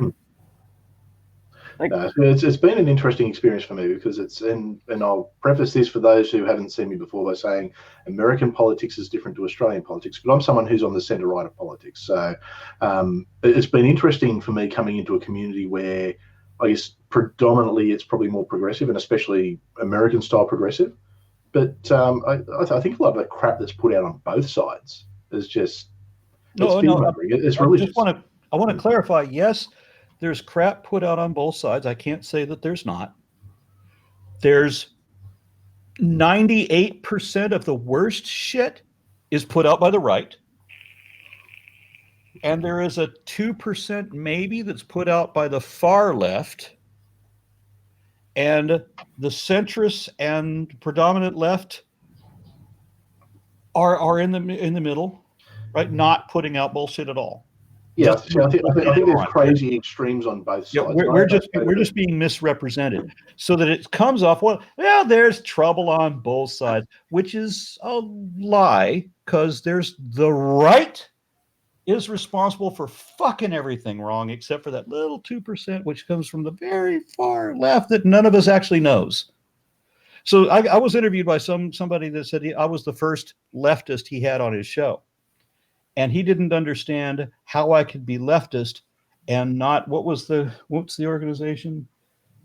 It's been an interesting experience for me, because and I'll preface this for those who haven't seen me before by saying American politics is different to Australian politics, but I'm someone who's on the centre right of politics. So it's been interesting for me coming into a community where I guess predominantly it's probably more progressive, and especially American style progressive. But I think a lot of the crap that's put out on both sides is just I want to clarify. Yes, there's crap put out on both sides. I can't say that there's not. There's 98% of the worst shit is put out by the right. And there is a 2% maybe that's put out by the far left. And the centrists and predominant left are in the middle, right? Not putting out bullshit at all. Yeah, I think there's crazy extremes on both sides. Yeah, we're just being misrepresented, so that it comes off, well, there's trouble on both sides, which is a lie, because there's the right is responsible for fucking everything wrong, except for that little 2%, which comes from the very far left that none of us actually knows. So I was interviewed by somebody that said I was the first leftist he had on his show. And he didn't understand how I could be leftist and not, what's the organization?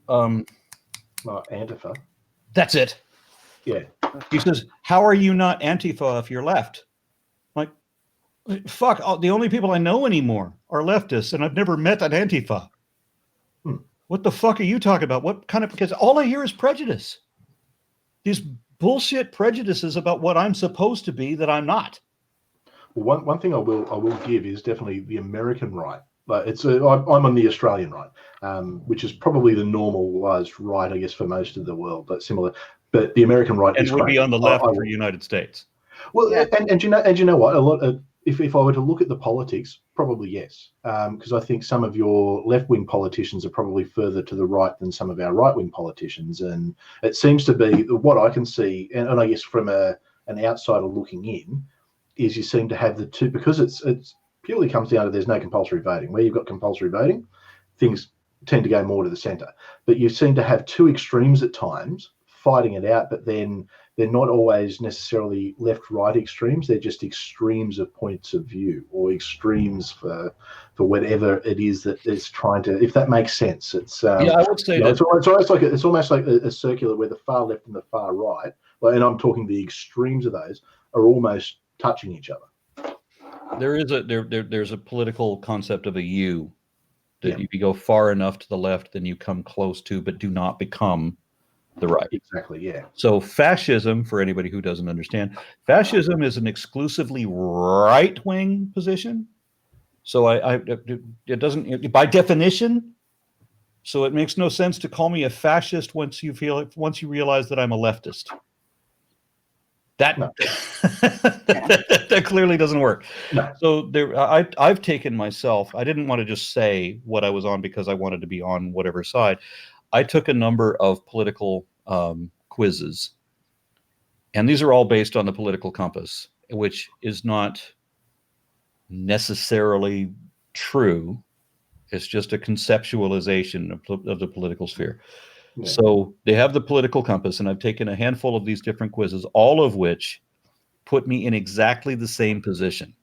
Antifa. That's it. Yeah. He says, how are you not Antifa if you're left? Like, fuck, the only people I know anymore are leftists, and I've never met an Antifa. What the fuck are you talking about? Because all I hear is prejudice. These bullshit prejudices about what I'm supposed to be that I'm not. One thing I will give is definitely the American right. But I'm on the Australian right, which is probably the normalized right, I guess, for most of the world, but similar. But the American right and would be on the left for the United States. Well, yeah. and you know what? A lot of, if I were to look at the politics, probably yes, because I think some of your left-wing politicians are probably further to the right than some of our right-wing politicians, and it seems to be what I can see, and I guess from an outsider looking in, is you seem to have the two, because it's purely comes down to there's no compulsory voting. Where you've got compulsory voting, things tend to go more to the centre. But you seem to have two extremes at times fighting it out, but then they're not always necessarily left-right extremes. They're just extremes of points of view, or extremes for whatever it is that it's trying to. If that makes sense, it's I would say that it's almost like a circular where the far left and the far right, and I'm talking the extremes of those, are almost touching each other. There's a political concept of a U, that if you go far enough to the left, then you come close to, but do not become the right. Exactly, yeah. So fascism, for anybody who doesn't understand, fascism is an exclusively right-wing position. So it doesn't, by definition, so it makes no sense to call me a fascist once you realize that I'm a leftist. That clearly doesn't work. No. So I've taken myself. I didn't want to just say what I was on because I wanted to be on whatever side. I took a number of political quizzes, and these are all based on the political compass, which is not necessarily true. It's just a conceptualization of the political sphere. Yeah. So they have the political compass, and I've taken a handful of these different quizzes, all of which put me in exactly the same position.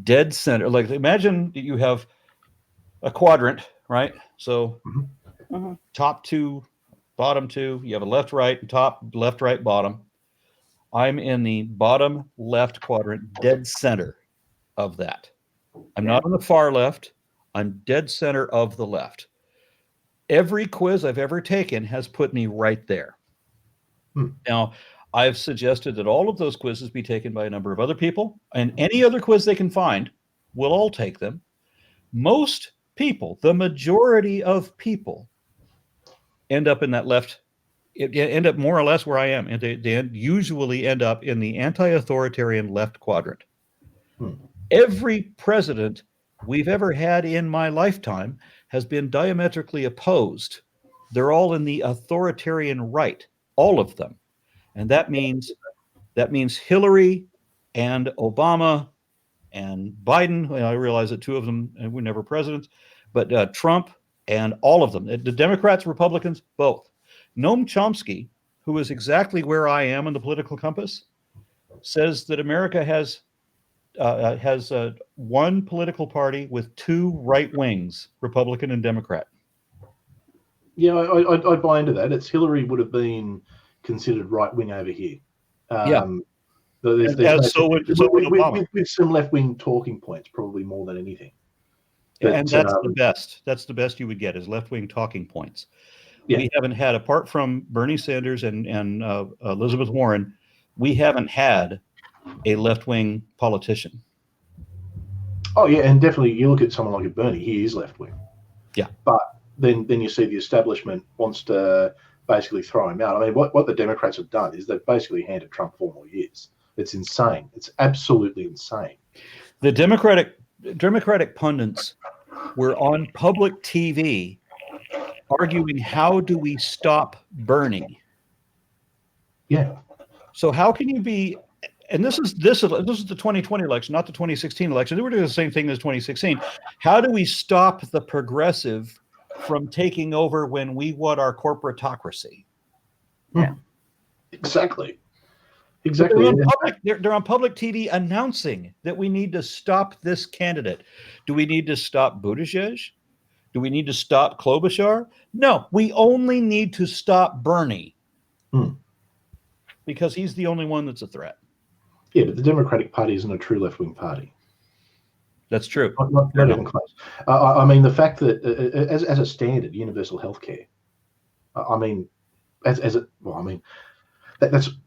Dead center. Like, imagine that you have a quadrant, right? So top two, bottom two, you have a left, right, and top, left, right, bottom. I'm in the bottom left quadrant, dead center of that. I'm not on the far left. I'm dead center of the left. Every quiz I've ever taken has put me right there. Now, I've suggested that all of those quizzes be taken by a number of other people, and any other quiz they can find, we'll all take them. Most people, the majority of people, end up in that left, end up more or less where I am, and they usually end up in the anti-authoritarian left quadrant. Every president we've ever had in my lifetime has been diametrically opposed. They're all in the authoritarian right, all of them. And that means Hillary and Obama and Biden. I realize that two of them were never presidents, but Trump and all of them, the Democrats, Republicans, both. Noam Chomsky, who is exactly where I am in the political compass, says that America has one political party with two right wings, Republican and Democrat. Yeah, I buy into that. It's Hillary would have been considered right wing over here. With some left wing talking points, probably more than anything. But, and that's the best. That's the best you would get is left wing talking points. Yeah. We haven't had, apart from Bernie Sanders and Elizabeth Warren, we haven't had a left-wing politician. Oh yeah, and definitely you look at someone like a Bernie, he is left-wing. Yeah. But then you see the establishment wants to basically throw him out. I mean, what the Democrats have done is they've basically handed Trump 4 more years. It's insane. It's absolutely insane. The Democratic pundits were on public TV arguing, how do we stop Bernie? Yeah. So how can you be, and this is the 2020 election, not the 2016 election. They were doing the same thing as 2016. How do we stop the progressive from taking over when we want our corporatocracy? Yeah. Exactly. They're on public TV announcing that we need to stop this candidate. Do we need to stop Buttigieg? Do we need to stop Klobuchar? No, we only need to stop Bernie. Because he's the only one that's a threat. Yeah, but the Democratic Party isn't a true left-wing party. That's true. Not even close. I mean, the fact that as a standard, universal healthcare. I mean, that's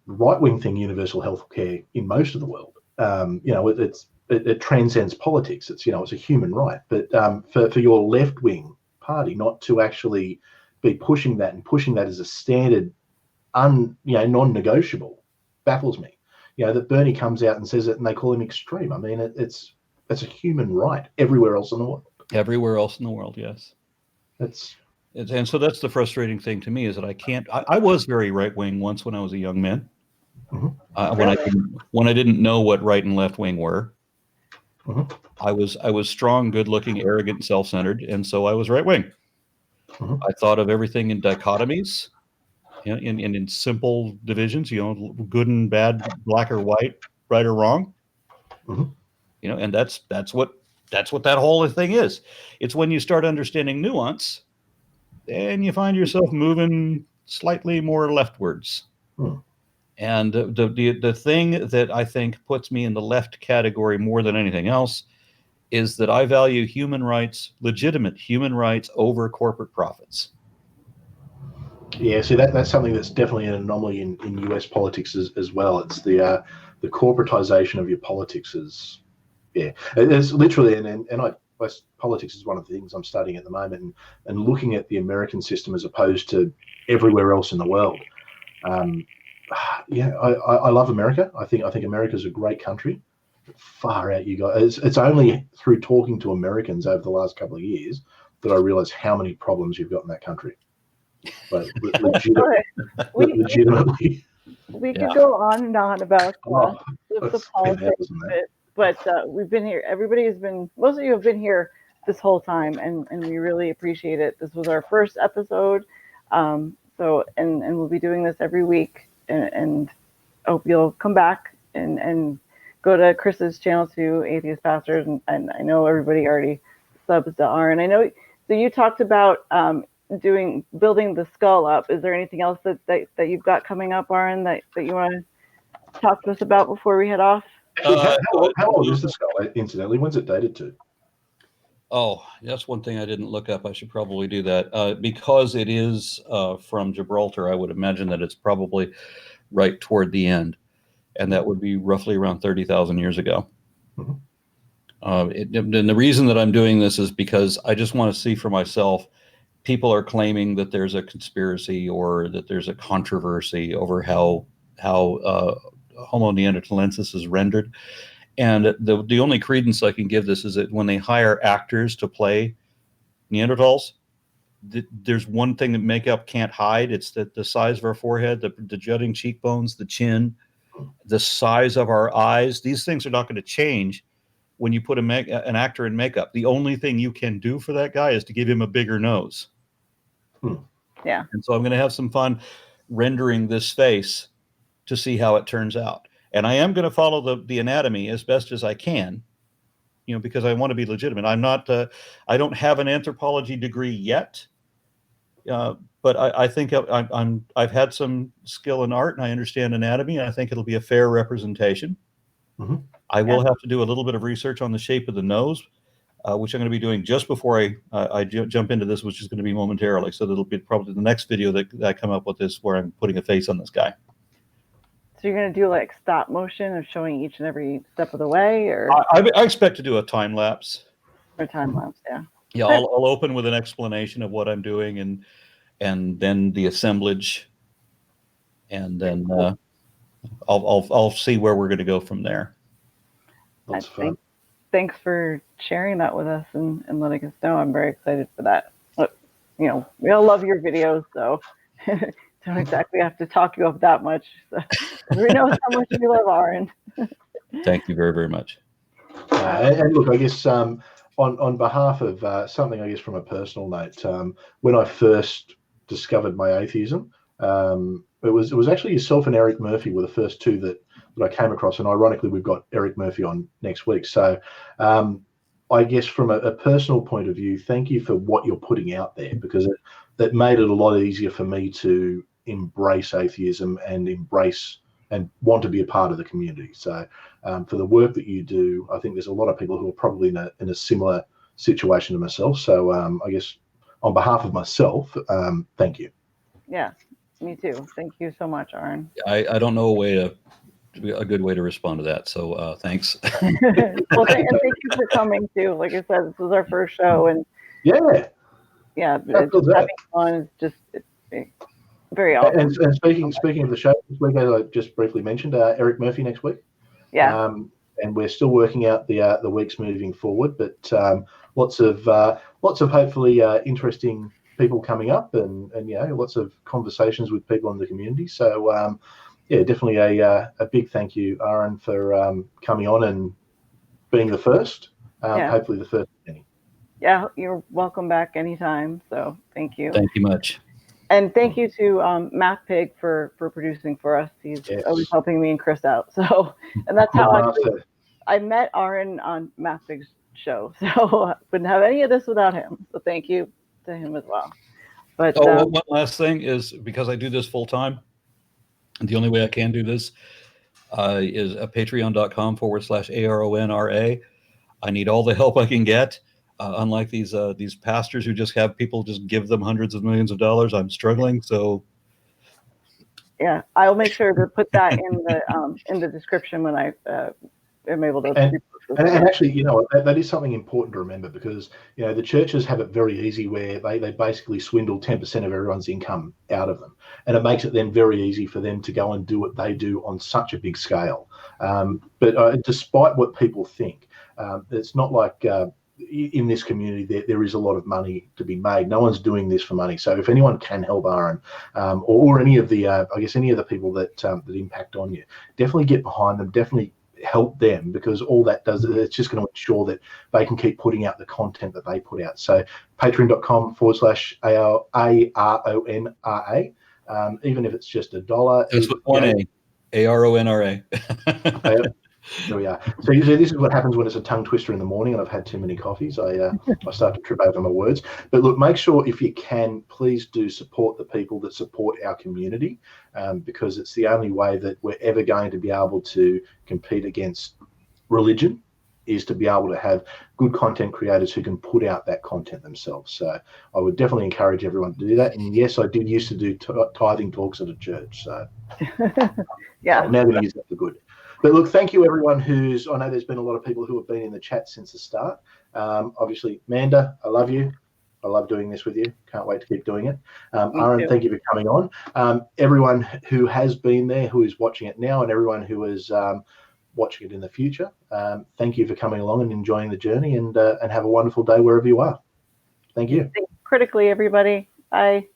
right-wing thing. Universal healthcare in most of the world. It transcends politics. It's a human right. But for your left-wing party not to actually be pushing that as a standard, non-negotiable, baffles me. That Bernie comes out and says it and they call him extreme. I mean, it's a human right everywhere else in the world. Everywhere else in the world, yes. And so that's the frustrating thing to me is that I was very right-wing once when I was a young man. When I didn't know what right and left wing were. I was strong, good-looking, arrogant, self-centered, and so I was right-wing. I thought of everything in dichotomies. In simple divisions, good and bad, black or white, right or wrong. And that's what that whole thing is. It's when you start understanding nuance, then you find yourself moving slightly more leftwards. And the thing that I think puts me in the left category more than anything else is that I value human rights, legitimate human rights, over corporate profits. Yeah, see that's something that's definitely an anomaly in US politics as well. It's the corporatization of your politics it's literally and politics is one of the things I'm studying at the moment and looking at the American system as opposed to everywhere else in the world. Yeah, I love America. I think America's a great country. Far out, you guys. It's only through talking to Americans over the last couple of years that I realize how many problems you've got in that country. Like, legitimately. We could go on and on about the politics isn't of it, but we've been here. Most of you have been here this whole time, and we really appreciate it. This was our first episode, and we'll be doing this every week, and hope you'll come back and go to Chris's channel too, Atheist Pastors, and I know everybody already subs to Aron. I know. So you talked about building the skull up. Is there anything else that you've got coming up, Aron, that you want to talk to us about before we head off? Actually, how old is the skull, incidentally? When's it dated to? Oh, that's one thing I didn't look up. I should probably do that. Because it is from Gibraltar, I would imagine that it's probably right toward the end. And that would be roughly around 30,000 years ago. Mm-hmm. And the reason that I'm doing this is because I just want to see for myself. People are claiming that there's a conspiracy or that there's a controversy over how Homo neanderthalensis is rendered. And the only credence I can give this is that when they hire actors to play Neanderthals, there's one thing that makeup can't hide. It's the size of our forehead, the jutting cheekbones, the chin, the size of our eyes. These things are not going to change when you put an actor in makeup. The only thing you can do for that guy is to give him a bigger nose. Yeah. And so I'm going to have some fun rendering this face to see how it turns out. And I am going to follow the anatomy as best as I can, because I want to be legitimate. I'm not, I don't have an anthropology degree yet, but I think I've had some skill in art and I understand anatomy. And I think it'll be a fair representation. Mm-hmm. I will have to do a little bit of research on the shape of the nose, which I'm going to be doing just before I jump into this, which is going to be momentarily. So that'll be probably the next video that I come up with is where I'm putting a face on this guy. So you're going to do like stop motion of showing each and every step of the way, or I expect to do a time lapse. Or time lapse, yeah. Yeah, I'll open with an explanation of what I'm doing, and then the assemblage, and then I'll see where we're going to go from there. That's fun. Thanks for sharing that with us and letting us know. I'm very excited for that. But, we all love your videos, so don't exactly have to talk you up that much. So we know how much you love Aron. Thank you very, very much. And look, I guess on behalf of something, I guess from a personal note, when I first discovered my atheism, it was actually yourself and Eric Murphy were the first two that I came across, and ironically, we've got Eric Murphy on next week. So, I guess from a personal point of view, thank you for what you're putting out there, because that made it a lot easier for me to embrace atheism and embrace and want to be a part of the community. So, for the work that you do, I think there's a lot of people who are probably in a similar situation to myself. So, I guess on behalf of myself, thank you. Yeah, me too. Thank you so much, Aron. I don't know a good way to respond to that. So thanks. Well, thank you for coming too. Like I said, this was our first show, and yeah, it's having fun. It's very awesome. And speaking of the show this week, as I just briefly mentioned, Eric Murphy next week. Yeah. And we're still working out the weeks moving forward, but lots of hopefully interesting people coming up, and lots of conversations with people in the community. So definitely a big thank you, Aron, for coming on and being the first. Hopefully the first of many. Yeah, you're welcome back anytime. So thank you. Thank you much. And thank you to MathPig for producing for us. He's always helping me and Chris out. So, and that's how I met Aron on MathPig's show. So wouldn't have any of this without him. So thank you to him as well. But one last thing is, because I do this full time, the only way I can do this is patreon.com/ARONRA. I need all the help I can get. Unlike these pastors who just have people just give them hundreds of millions of dollars, I'm struggling. So yeah, I'll make sure to put that in the description when I am able to And actually, you know, that is something important to remember, because, you know, the churches have it very easy where they basically swindle 10% of everyone's income out of them. And it makes it then very easy for them to go and do what they do on such a big scale. But despite what people think, it's not like in this community there is a lot of money to be made. No one's doing this for money. So if anyone can help Aron, or any of the, I guess, any of the people that impact on you, definitely get behind them, definitely help them, because all that does, it's just going to ensure that they can keep putting out the content that they put out. So patreon.com/ARONRA, even if it's just $1. That's with one A, ARONRA. There we are. So this is what happens when it's a tongue twister in the morning and I've had too many coffees. I start to trip over my words. But look, make sure, if you can, please do support the people that support our community, because it's the only way that we're ever going to be able to compete against religion, is to be able to have good content creators who can put out that content themselves. So I would definitely encourage everyone to do that. And yes, I did used to do tithing talks at a church. So yeah, I'm now going to use that for good. But look, thank you everyone I know there's been a lot of people who have been in the chat since the start. Obviously, Manda, I love you. I love doing this with you. Can't wait to keep doing it. Aron, thank you for coming on. Everyone who has been there, who is watching it now, and everyone who is watching it in the future, thank you for coming along and enjoying the journey, and have a wonderful day wherever you are. Thank you. Think critically, everybody. Bye.